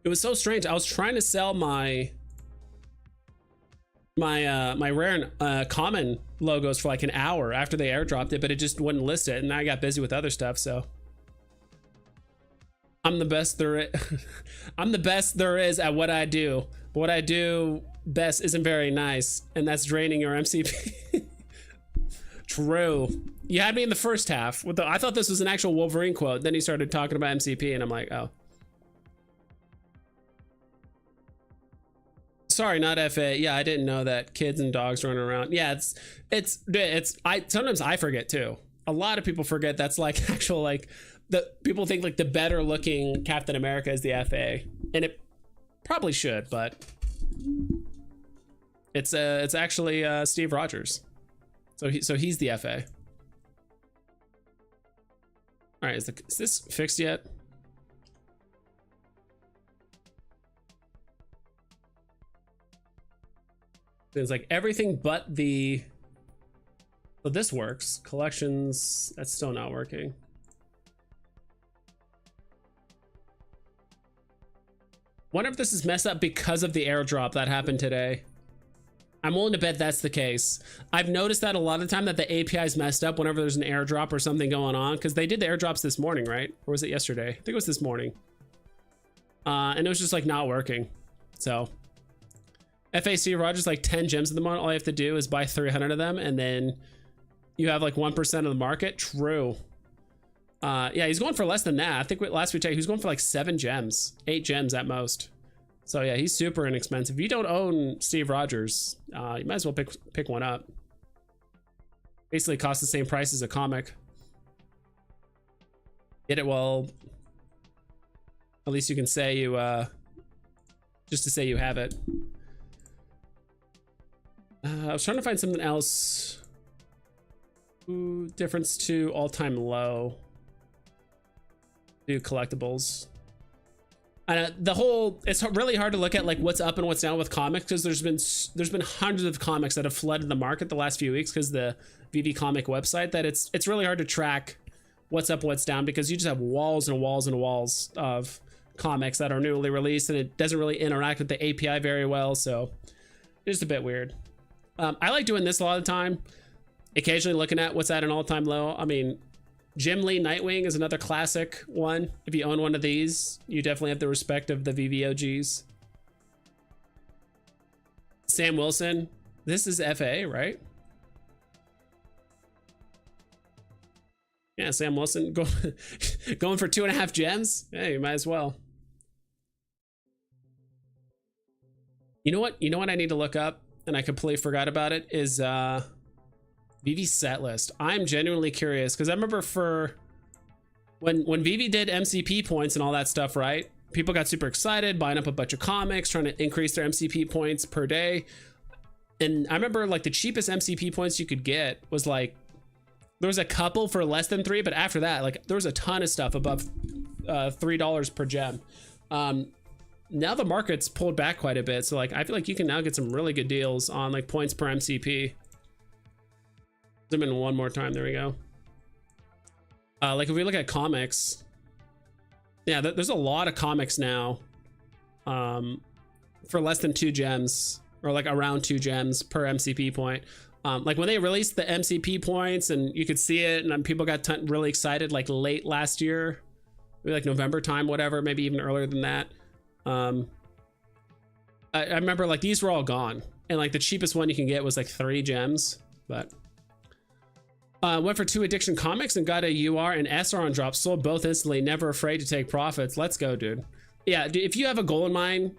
It was so strange. I was trying to sell my rare and common logos for like an hour after they airdropped it, but it just wouldn't list it, and I got busy with other stuff. So I'm the best there I'm the best there is at what I do, but what I do best isn't very nice, and that's draining your MCP. True. You had me in the first half with I thought this was an actual Wolverine quote, then he started talking about MCP and I'm like, oh, sorry, not FA. Yeah, I didn't know that kids and dogs running around. Yeah, it's I sometimes I forget too. A lot of people forget that's like actual, like, the people think like the better looking Captain America is the FA, and it probably should, but it's actually Steve Rogers. So he's the FA. All right, is this fixed yet? It's like everything but the, so this works. Collections, that's still not working. Wonder if this is messed up because of the airdrop that happened today. I'm willing to bet that's the case. I've noticed that a lot of the time that the API is messed up whenever there's an airdrop or something going on, because they did the airdrops this morning, right? Or was it yesterday? I think it was this morning. And it was just like not working. So FAC Rogers, like 10 gems in the month. All you have to do is buy 300 of them, and then you have like 1% of the market. True. Yeah, he's going for less than that. I think last we checked, he was going for like 7 gems, 8 gems at most. So yeah, he's super inexpensive. If you don't own Steve Rogers, you might as well pick one up. Basically costs the same price as a comic. Get it while at least you can say you just to say you have it. I was trying to find something else. Ooh, difference to all-time low. Do collectibles. The whole, it's really hard to look at like what's up and what's down with comics, because there's been hundreds of comics that have flooded the market the last few weeks because the Veve comic website, that it's really hard to track what's up, what's down, because you just have walls and walls and walls of comics that are newly released, and it doesn't really interact with the API very well, so it's just a bit weird. I like doing this a lot of the time, occasionally looking at what's at an all-time low. I mean, Jim Lee Nightwing is another classic one. If you own one of these, you definitely have the respect of the Veve OGs. Sam Wilson, this is FA, right? Yeah, Sam Wilson going for 2.5 gems. Hey, you might as well. You know what I need to look up, and I completely forgot about it, is Veve set list. I'm genuinely curious, because I remember for when Veve did MCP points and all that stuff, right? People got super excited, buying up a bunch of comics, trying to increase their MCP points per day. And I remember like the cheapest MCP points you could get was like, there was a couple for less than 3, but after that, like there was a ton of stuff above $3 per gem. Now the market's pulled back quite a bit, so like I feel like you can now get some really good deals on like points per MCP. Zoom in one more time. There we go. Like if we look at comics, yeah, there's a lot of comics now for less than 2 gems, or like around 2 gems per MCP point. Like when they released the MCP points and you could see it, and people got really excited like late last year, maybe like November time, whatever, maybe even earlier than that. I remember like these were all gone, and like the cheapest one you can get was like 3 gems, but Went for 2 addiction comics and got a UR and SR on drop. Sold both instantly. Never afraid to take profits. Let's go, dude. Yeah, dude, if you have a goal in mind,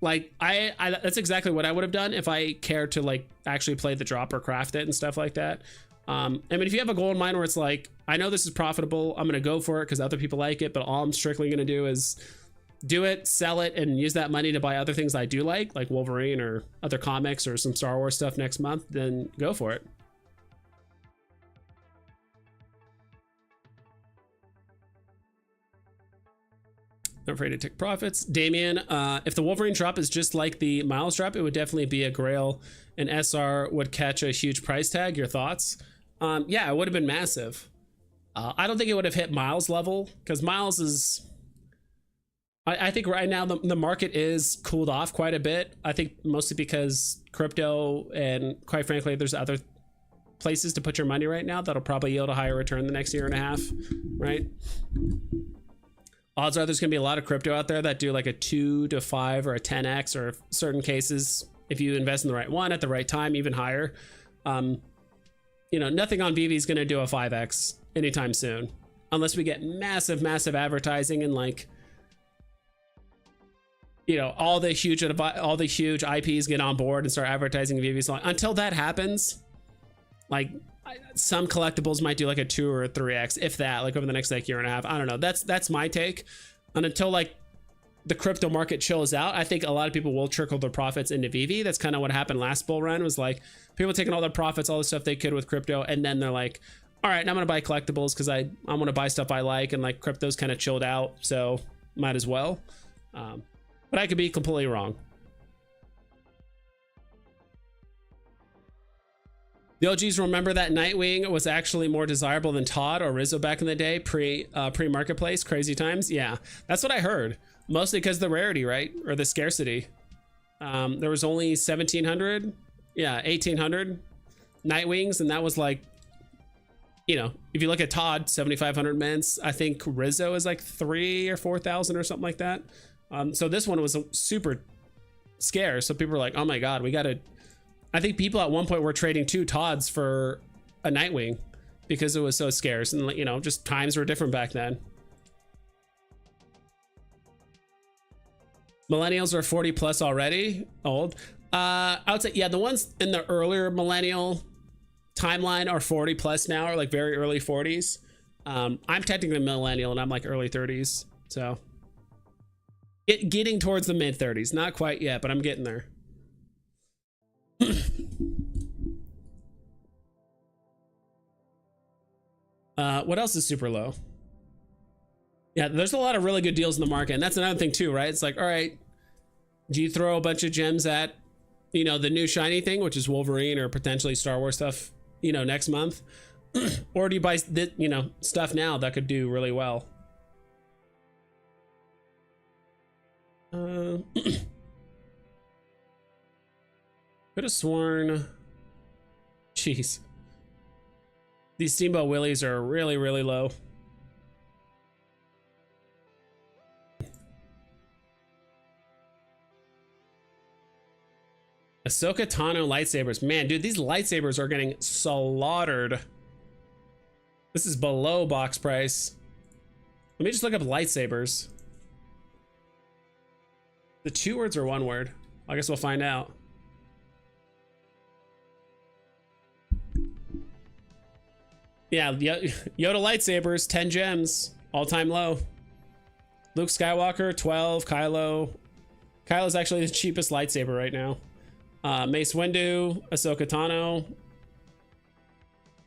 like I that's exactly what I would have done if I cared to like actually play the drop or craft it and stuff like that. I mean, if you have a goal in mind where it's like, I know this is profitable, I'm gonna go for it because other people like it, but all I'm strictly gonna do is do it, sell it, and use that money to buy other things I do like Wolverine or other comics or some Star Wars stuff next month, then go for it. Not afraid to take profits. Damien, if the Wolverine drop is just like the Miles drop, it would definitely be a grail, and SR would catch a huge price tag. Your thoughts? Yeah, it would have been massive. I don't think it would have hit Miles level, because Miles is... I think right now the market is cooled off quite a bit. I think mostly because crypto, and quite frankly, there's other places to put your money right now that'll probably yield a higher return the next year and a half, right? Odds are there's gonna be a lot of crypto out there that do like a 2 to 5 or a 10x, or certain cases, if you invest in the right one at the right time, even higher. You know, nothing on Veve is gonna do a 5x anytime soon, unless we get massive advertising and like, you know, all the huge IPs get on board and start advertising Veve. So until that happens, like some collectibles might do like a 2 or a 3x, if that, like over the next like year and a half. I don't know. That's my take. And until like the crypto market chills out, I think a lot of people will trickle their profits into Veve. That's kind of what happened last bull run, was like people taking all their profits, all the stuff they could with crypto, and then they're like, all right, I'm gonna buy collectibles because I want to buy stuff I like, and like crypto's kind of chilled out, so might as well. But I could be completely wrong. The OGs remember that Nightwing was actually more desirable than Todd or Rizzo back in the day, pre-marketplace, crazy times. Yeah, that's what I heard. Mostly because the rarity, right? Or the scarcity. There was only 1,700, yeah, 1,800 Nightwings, and that was like, you know, if you look at Todd, 7,500 mints. I think Rizzo is like 3,000 or 4,000 or something like that. So this one was super scarce. So people were like, oh my God, we gotta... I think people at one point were trading 2 Todds for a Nightwing because it was so scarce, and you know, just times were different back then. Millennials are 40 plus already, old. I would say, yeah, the ones in the earlier millennial timeline are 40 plus now, or like very early 40s. I'm technically a millennial and I'm like early 30s, so getting towards the mid 30s, not quite yet, but I'm getting there. What else is super low? Yeah, there's a lot of really good deals in the market, and that's another thing too, right? It's like, all right, do you throw a bunch of gems at, you know, the new shiny thing, which is Wolverine or potentially Star Wars stuff, you know, next month, or do you buy you know, stuff now that could do really well? Could have sworn, jeez, these Steamboat Willies are really low. Ahsoka Tano lightsabers, man, dude, these lightsabers are getting slaughtered. This is below box price. Let me just look up lightsabers. The 2 words or 1 word? I guess we'll find out. Yeah, Yoda lightsabers, 10 gems, all-time low. Luke Skywalker, 12. Kylo's actually the cheapest lightsaber right now. Mace Windu, Ahsoka Tano.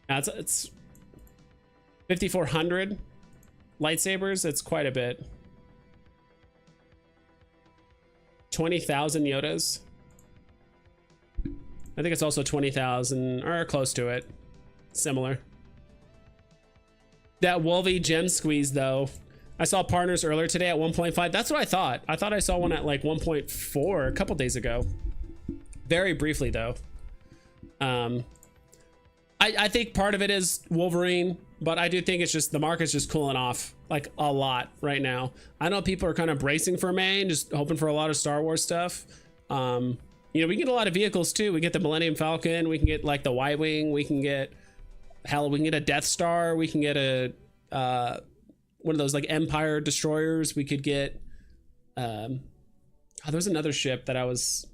It's 5,400 lightsabers. It's quite a bit. 20,000 Yodas. I think it's also 20,000 or close to it. Similar. That Wolvie gem squeeze though, I saw partners earlier today at 1.5. That's what I thought. I thought I saw one at like 1.4 a couple days ago. Very briefly though. I think part of it is Wolverine, but I do think it's just the market's just cooling off like a lot right now. I know people are kind of bracing for May and just hoping for a lot of Star Wars stuff. You know, we get a lot of vehicles too. We get the Millennium Falcon, we can get like the Y-Wing, we can get hell, we can get a Death Star. We can get a one of those like Empire destroyers. We could get there's another ship that I was,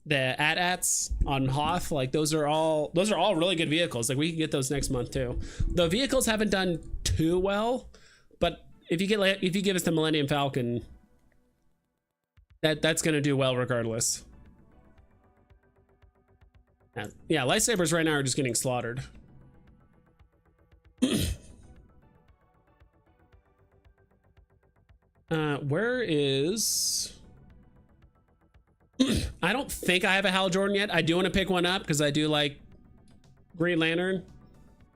the AT-ATs on Hoth. Like those are all really good vehicles. Like we can get those next month too. The vehicles haven't done too well, but if you give us the Millennium Falcon, that's gonna do well regardless. Yeah, lightsabers right now are just getting slaughtered. Where is... I don't think I have a Hal Jordan yet. I do want to pick one up because I do like Green Lantern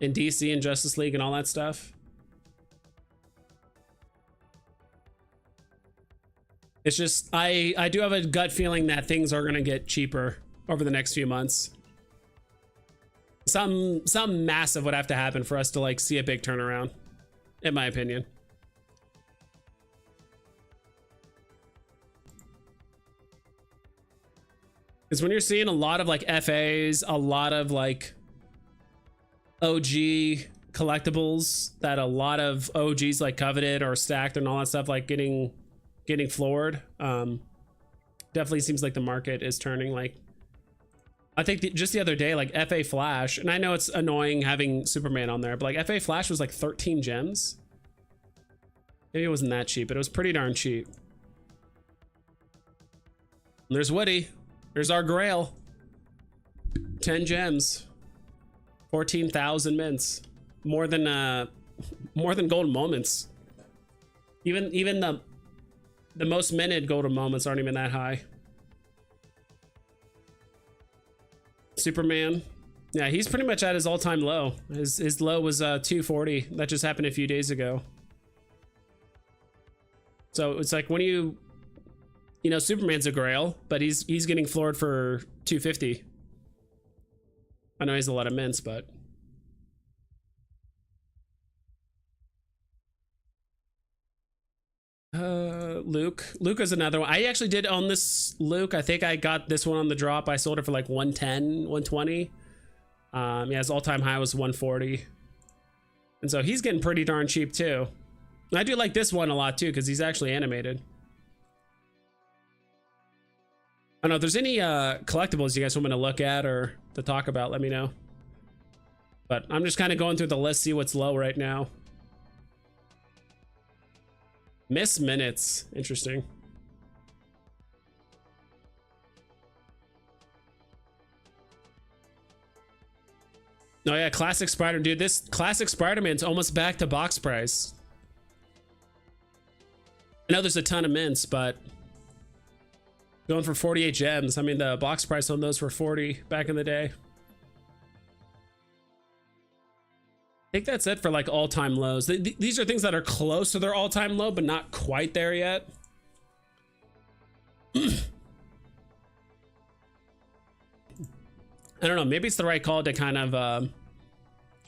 and DC and Justice League and all that stuff. It's just, I do have a gut feeling that things are going to get cheaper over the next few months. Something massive would have to happen for us to like see a big turnaround, in my opinion. Because when you're seeing a lot of like FAs, a lot of like OG collectibles that a lot of OGs like coveted or stacked and all that stuff, like getting floored, definitely seems like the market is turning. Like I think just the other day, like FA Flash, and I know it's annoying having Superman on there, but like FA Flash was like 13 gems. Maybe it wasn't that cheap, but it was pretty darn cheap. And there's Woody. There's our Grail. 10 gems. 14,000 mints. More than golden moments. Even the most minted golden moments aren't even that high. Superman. Yeah, he's pretty much at his all-time low. His low was 240. That just happened a few days ago. So it's like when you know, Superman's a Grail, but he's getting floored for 250. I know he's a lot of mints, but Luke is another one. I actually did own this Luke. I think I got this one on the drop. I sold it for like 110, 120. Yeah, his all-time high was 140. And so he's getting pretty darn cheap too. And I do like this one a lot too, because he's actually animated. I don't know if there's any collectibles you guys want me to look at or to talk about, let me know. But I'm just kind of going through the list, see what's low right now. Miss minutes, interesting. Oh yeah, classic Spider, dude. This classic Spider-Man's almost back to box price. I know there's a ton of mints, but going for 48 gems. I mean, the box price on those were 40 back in the day. I think that's it for like all-time lows. These are things that are close to their all-time low, but not quite there yet. I don't know. Maybe it's the right call to kind of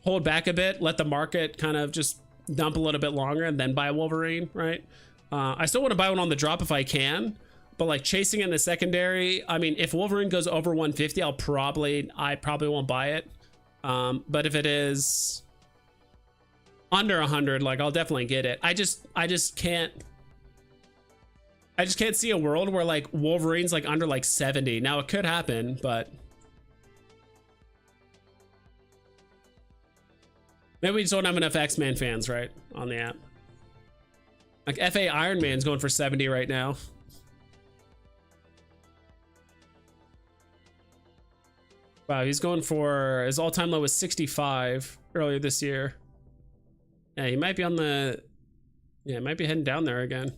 hold back a bit, let the market kind of just dump a little bit longer, and then buy Wolverine, right? I still want to buy one on the drop if I can, but like chasing in the secondary, I mean, if Wolverine goes over 150, I probably won't buy it. But if it is under 100, like I'll definitely get it. I just can't see a world where like Wolverine's like under like 70. Now it could happen, but maybe we just don't have enough X-Men fans, right, on the app. Like FA Iron Man's going for 70 right now. Wow, he's going for, his all-time low was 65 earlier this year. Yeah, he might be on the, yeah, might be heading down there again.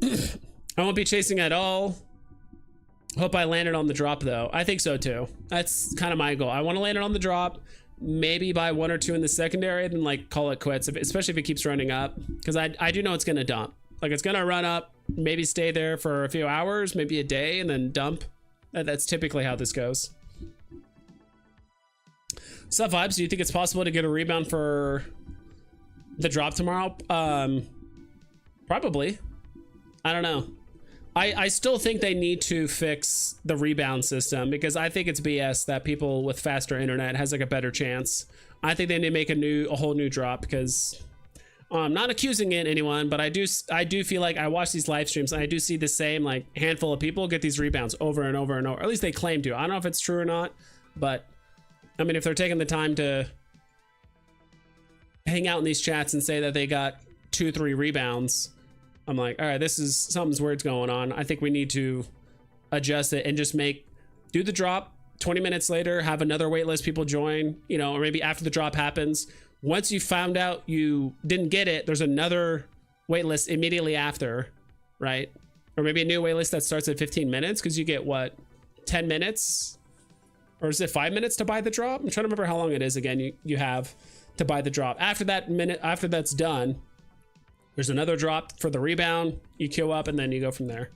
I won't be chasing at all. Hope I landed on the drop though. I think so too. That's kind of my goal. I want to land it on the drop, maybe buy one or two in the secondary, then like call it quits, especially if it keeps running up, because I do know it's going to dump. Like it's going to run up, maybe stay there for a few hours, maybe a day, and then dump. That's typically how this goes. Sup Vibes, do you think it's possible to get a rebound for the drop tomorrow? Probably. I don't know. I still think they need to fix the rebound system, because I think it's BS that people with faster internet has like a better chance. I think they need to make a whole new drop, because I'm not accusing anyone, but I do feel like I watch these live streams and I do see the same like handful of people get these rebounds over and over and over. Or at least they claim to. I don't know if it's true or not, but I mean, if they're taking the time to hang out in these chats and say that they got 2-3 rebounds, I'm like, all right, this is something's weird's going on. I think we need to adjust it and just do the drop 20 minutes later, have another waitlist people join, you know, or maybe after the drop happens, once you found out you didn't get it, there's another waitlist immediately after, right? Or maybe a new waitlist that starts at 15 minutes, because you get what, 10 minutes? Or is it 5 minutes to buy the drop? I'm trying to remember how long it is again. You have to buy the drop. After that's done, there's another drop for the rebound. You queue up and then you go from there.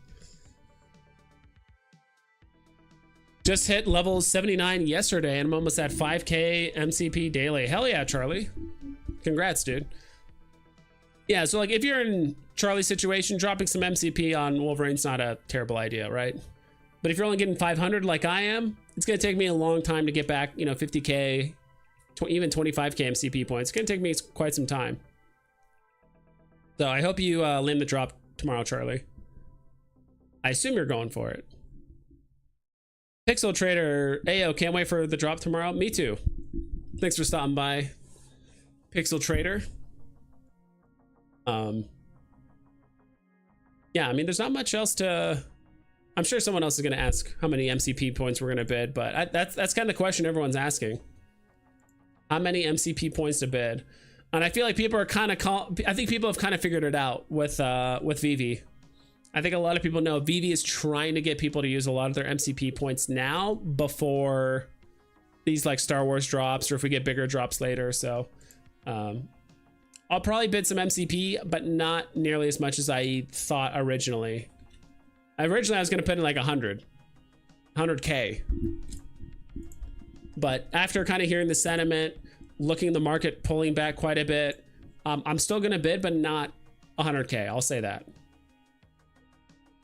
Just hit level 79 yesterday and I'm almost at 5k MCP daily. Hell yeah, Charlie. Congrats, dude. Yeah, so like if you're in Charlie's situation, dropping some MCP on Wolverine's not a terrible idea, right? But if you're only getting 500 like I am, it's gonna take me a long time to get back, you know, 50k, even 25k MCP points. It's gonna take me quite some time. So I hope you land the drop tomorrow, Charlie. I assume you're going for it. Pixel Trader, Ayo, can't wait for the drop tomorrow. Me too. Thanks for stopping by, Pixel Trader. Yeah, I mean, there's not much else to. I'm sure someone else is going to ask how many MCP points we're going to bid, but that's kind of the question everyone's asking. How many MCP points to bid? And I feel like people are kind of I think people have kind of figured it out with Veve. I think a lot of people know Veve is trying to get people to use a lot of their MCP points now before these like Star Wars drops, or if we get bigger drops later. So I'll probably bid some MCP, but not nearly as much as I thought originally. Originally I was going to put in like 100k, but after kind of hearing the sentiment, looking at the market pulling back quite a bit, I'm still going to bid, but not 100k. I'll say that.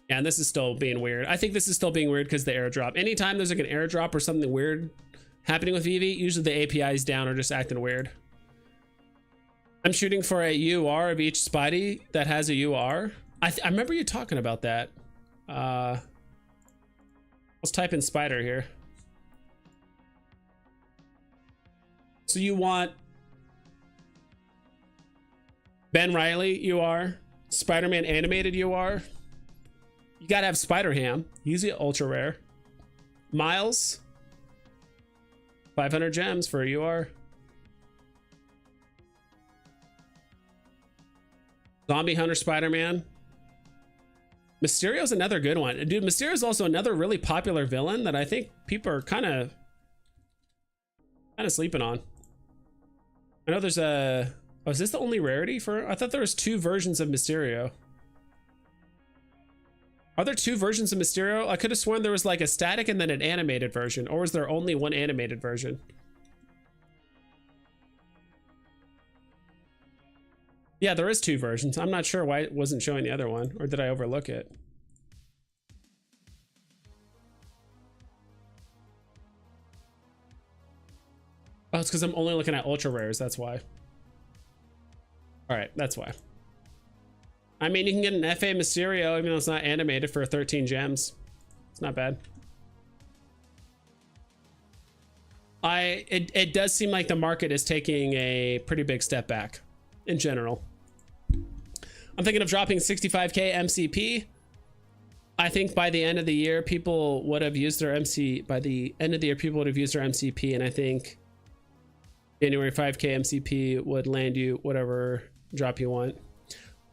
And this is still being weird. I think this is still being weird because the airdrop. Anytime there's like an airdrop or something weird happening with Veve, usually the API is down or just acting weird. I'm shooting for a UR of each Spidey that has a UR. I remember you talking about that. Let's type in Spider here. So you want Ben Reilly UR, Spider-Man animated UR. You gotta have Spider-Ham, usually ultra rare. Miles, 500 gems for a UR. Zombie Hunter Spider-Man. Mysterio's another good one. Dude, Mysterio's also another really popular villain that I think people are kind of sleeping on. I know there's a... Oh, is this the only rarity for... I thought there was 2 versions of Mysterio. Are there 2 versions of Mysterio? I could have sworn there was like a static and then an animated version. Or was there only one animated version? Yeah, there is 2 versions. I'm not sure why it wasn't showing the other one. Or did I overlook it? Oh, it's because I'm only looking at ultra rares. That's why. All right, that's why. I mean, you can get an FA Mysterio even though it's not animated for 13 gems. It's not bad. It does seem like the market is taking a pretty big step back in general. I'm thinking of dropping 65k MCP. I think by the end of the year, people would have used their MCP, and I think January 5k MCP would land you whatever drop you want.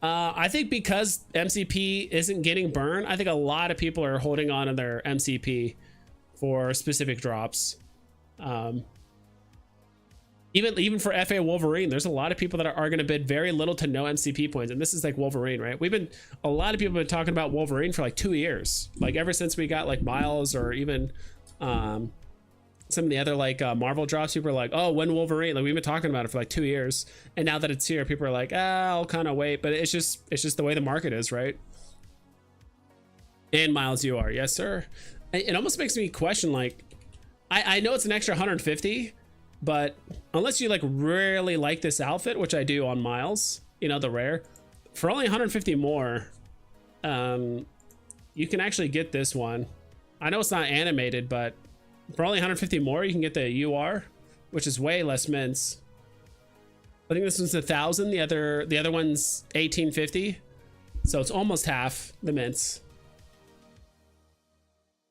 I think because MCP isn't getting burned, I think a lot of people are holding on to their MCP for specific drops. Even for FA Wolverine, there's a lot of people that are going to bid very little to no MCP points, and this is like Wolverine, right? A lot of people have been talking about Wolverine for like 2 years, like ever since we got like Miles, or even some of the other like Marvel drops. People are like, oh, when Wolverine? Like, we've been talking about it for like 2 years, and now that it's here, people are like, ah, I'll kind of wait. But it's just the way the market is, right? And Miles, you are. Yes, sir. It almost makes me question, like, I know it's an extra 150, but unless you like really like this outfit, which I do on Miles, you know, the rare, for only 150 more, you can actually get this one. I know it's not animated, but for only 150 more, you can get the UR, which is way less mints. I think this one's 1,000. The other one's 1,850, so it's almost half the mints.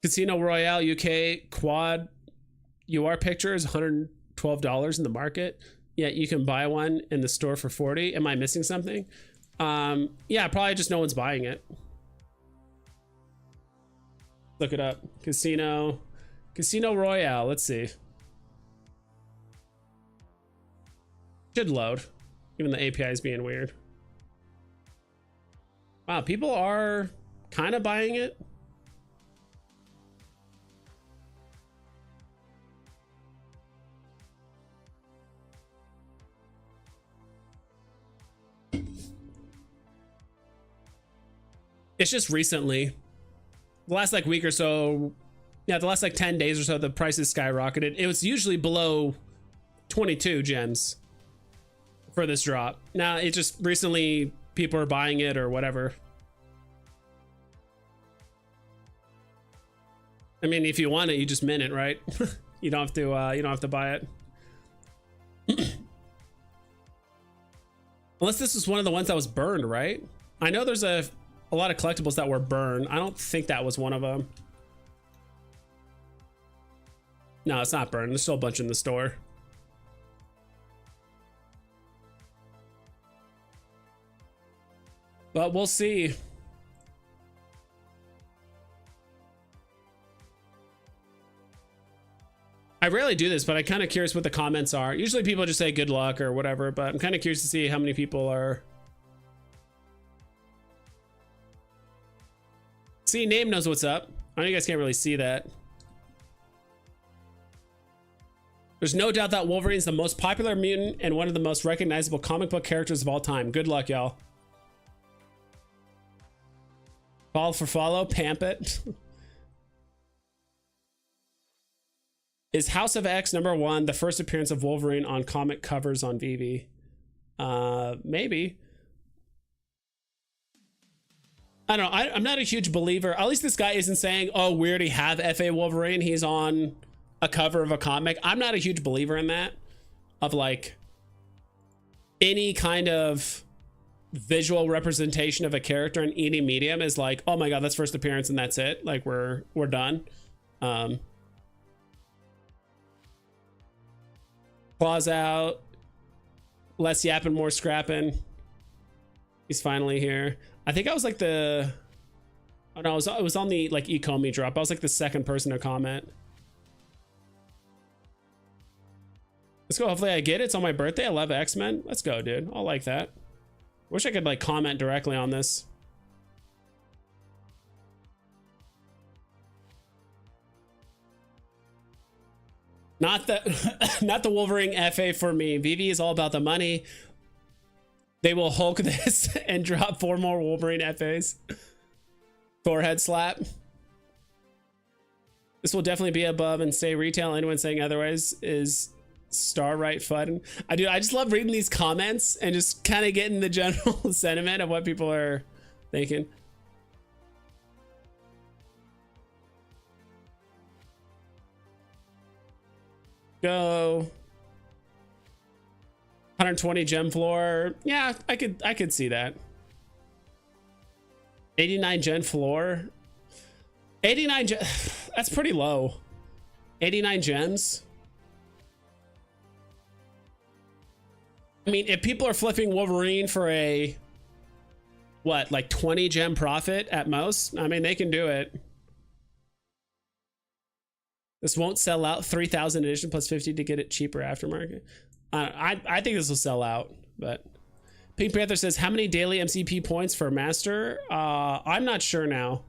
Casino Royale UK quad UR picture is $112 in the market. Yeah, you can buy one in the store for 40. Am I missing something? Yeah, probably just no one's buying it. Look it up. Casino Royale. Let's see. Should load, even the API is being weird. Wow, people are kind of buying it. It's just recently, the last like week or so, yeah, the last like 10 days or so, the prices skyrocketed. It was usually below 22 gems for this drop. Now it just recently people are buying it or whatever. I mean, if you want it, you just mint it, right? You don't have to buy it. Unless this was one of the ones that was burned, right? I know there's a lot of collectibles that were burned. I don't think that was one of them. No, it's not burned. There's still a bunch in the store. But we'll see. I rarely do this, but I'm kind of curious what the comments are. Usually people just say good luck or whatever, but I'm kind of curious to see how many people are. See, Name knows what's up. I know you guys can't really see that. There's no doubt that Wolverine's the most popular mutant and one of the most recognizable comic book characters of all time. Good luck, y'all. Follow for follow, pamp it. Is House of X #1 the first appearance of Wolverine on comic covers on Veve? Maybe. I don't know. I'm not a huge believer. At least this guy isn't saying, oh, we already have FA Wolverine. He's on a cover of a comic. I'm not a huge believer in that. Of like any kind of visual representation of a character in any medium is like, oh my God, that's first appearance and that's it. Like we're done. Claws out. Less yapping, more scrapping. He's finally here. I think I was like the, oh no, it was on the like Ecomi drop. I was like the second person to comment. Let's go. Hopefully I get it. It's on my birthday. I love X-Men. Let's go, dude. I'll like that. Wish I could like comment directly on this. Not the not the Wolverine FA for me. Veve is all about the money. They will Hulk this and drop 4 more Wolverine FAs. Forehead slap. This will definitely be above and stay retail. Anyone saying otherwise is star right fun. I just love reading these comments and just kind of getting the general sentiment of what people are thinking. Go. 120 gem floor. Yeah, I could see that. 89 gen floor. 89 gem. That's pretty low. 89 gems. I mean, if people are flipping Wolverine for a what, like 20 gem profit at most, I mean, they can do it. This won't sell out. 3,000 edition plus 50 to get it cheaper aftermarket. I think this will sell out, but Pink Panther says, how many daily MCP points for master? I'm not sure now.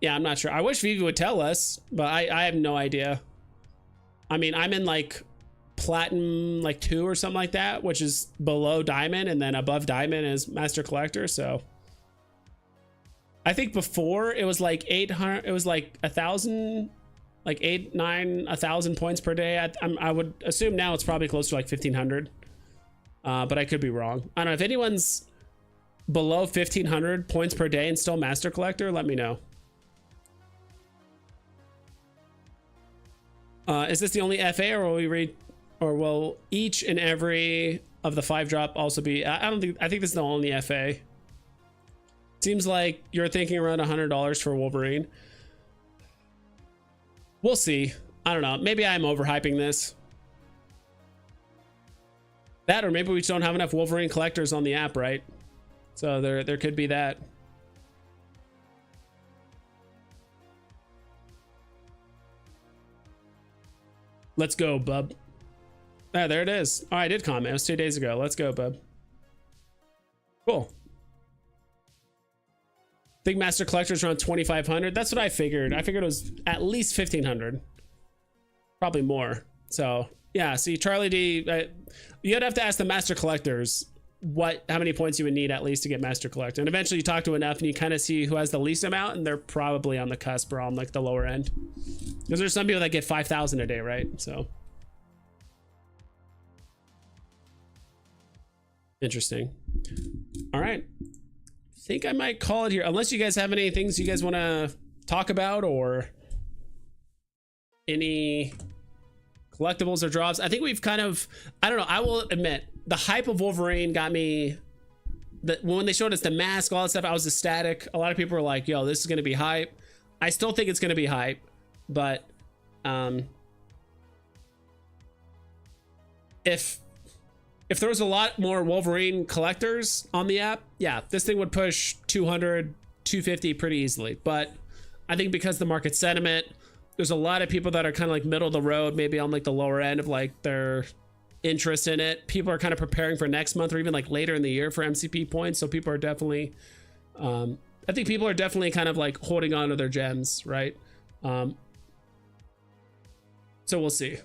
Yeah, I'm not sure. I wish Veve would tell us, but I have no idea. I mean, I'm in like platinum like 2 or something like that, which is below diamond, and then above diamond is master collector. So I think before it was like 800, it was like 1,000, like 8, 9, 1,000 points per day. I would assume now it's probably close to like 1,500, but I could be wrong. I don't know if anyone's below 1,500 points per day and still Master Collector, let me know. Is this the only FA, or will we read, or will each and every of the 5 drop also be? I think this is the only FA. Seems like you're thinking around $100 for Wolverine. We'll see. I don't know. Maybe I'm overhyping this. That, or maybe we just don't have enough Wolverine collectors on the app, right? So there could be that. Let's go, bub. Ah, there it is. Oh, I did comment. It was 2 days ago. Let's go, bub. Cool. Big Master Collector's around 2,500. That's what I figured. I figured it was at least 1,500. Probably more. So, yeah. See, Charlie D, you'd have to ask the Master Collectors how many points you would need at least to get Master Collector. And eventually you talk to enough and you kind of see who has the least amount, and they're probably on the cusp or on like the lower end. Because there's some people that get 5,000 a day, right? So. Interesting. All right. I think I might call it here, unless you guys have any things you guys want to talk about, or any collectibles or drops. I think we've kind of, I don't know, I will admit the hype of Wolverine got me. That when they showed us the mask, all that stuff, I was ecstatic. A lot of people were like, yo, this is going to be hype. I still think it's going to be hype, but if there was a lot more Wolverine collectors on the app, yeah, this thing would push 200, 250 pretty easily. But I think because the market sentiment, there's a lot of people that are kind of like middle of the road, maybe on like the lower end of like their interest in it. People are kind of preparing for next month or even like later in the year for MCP points. So people are definitely, I think people are definitely kind of like holding on to their gems, right? So we'll see.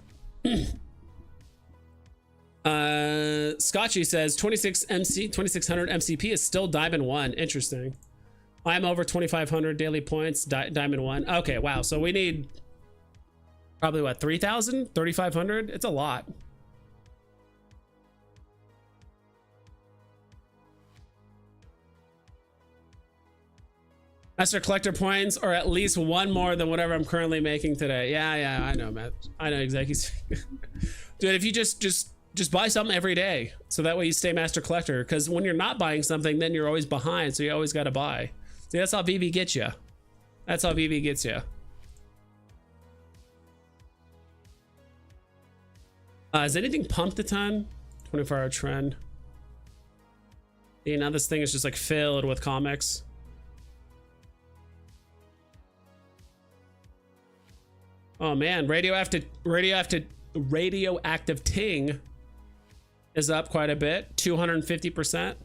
Scotchy says 2600 MCP is still Diamond 1. Interesting. I'm over 2,500 daily points, Diamond 1. Okay, wow. So we need probably what, 3,000, 3,500? It's a lot. Master Collector points, or at least one more than whatever I'm currently making today. Yeah, I know, Matt. I know exactly. Dude, if you just buy something every day, so that way you stay Master Collector. Because when you're not buying something, then you're always behind, so you always got to buy. See, that's how Veve gets you. That's how Veve gets you. Is anything pumped a ton? 24-hour trend. You know, this thing is just like filled with comics. Oh man, radioactive ting is up quite a bit, 250%.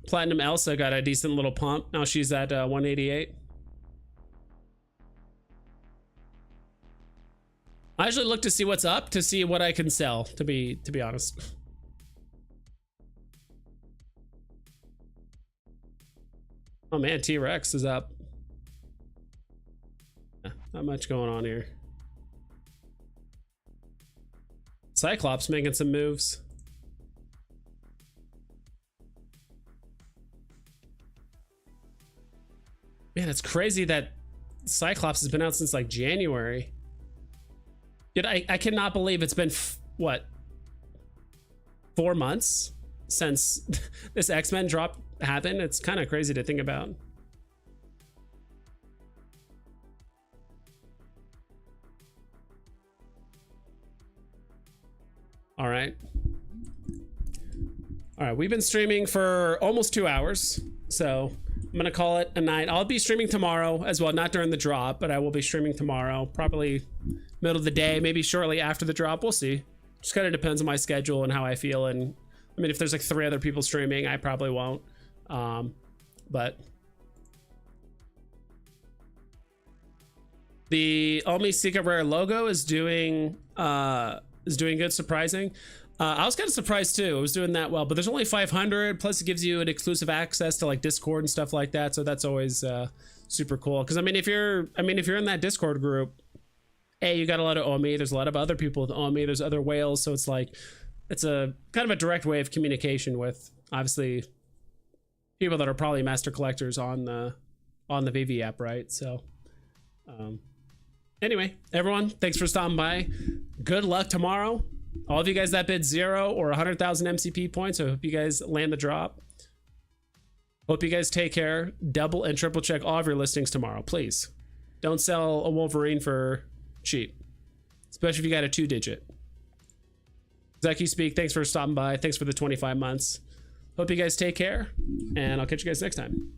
Platinum Elsa got a decent little pump. Now she's at 188. I actually look to see what's up, to see what I can sell, to be honest. Oh man, T-Rex is up. Not much going on here. Cyclops making some moves. Man, it's crazy that Cyclops has been out since like January. Yet I cannot believe it's been what, 4 months since this X-Men drop happened. It's kind of crazy to think about. All right, we've been streaming for almost 2 hours, so I'm gonna call it a night. I'll be streaming tomorrow as well, not during the drop, but I will be streaming tomorrow, probably middle of the day, maybe shortly after the drop. We'll see. Just kind of depends on my schedule and how I feel. And I mean, if there's like 3 other people streaming, I probably won't. But The Omi Secret Rare logo is doing good, surprising. I was kind of surprised too. It was doing that well, but there's only 500. Plus, it gives you an exclusive access to like Discord and stuff like that. So that's always super cool. Because I mean, if you're in that Discord group, you got a lot of Omi. There's a lot of other people with Omi. There's other whales. So it's like, it's a kind of a direct way of communication with obviously people that are probably master collectors on the Veve app, right? So, anyway, everyone, thanks for stopping by. Good luck tomorrow. All of you guys that bid 0 or 100,000 MCP points, I hope you guys land the drop. Hope you guys take care. Double and triple check all of your listings tomorrow, please. Don't sell a Wolverine for cheap, especially if you got a 2-digit. Zeki Speak, thanks for stopping by. Thanks for the 25 months. Hope you guys take care, and I'll catch you guys next time.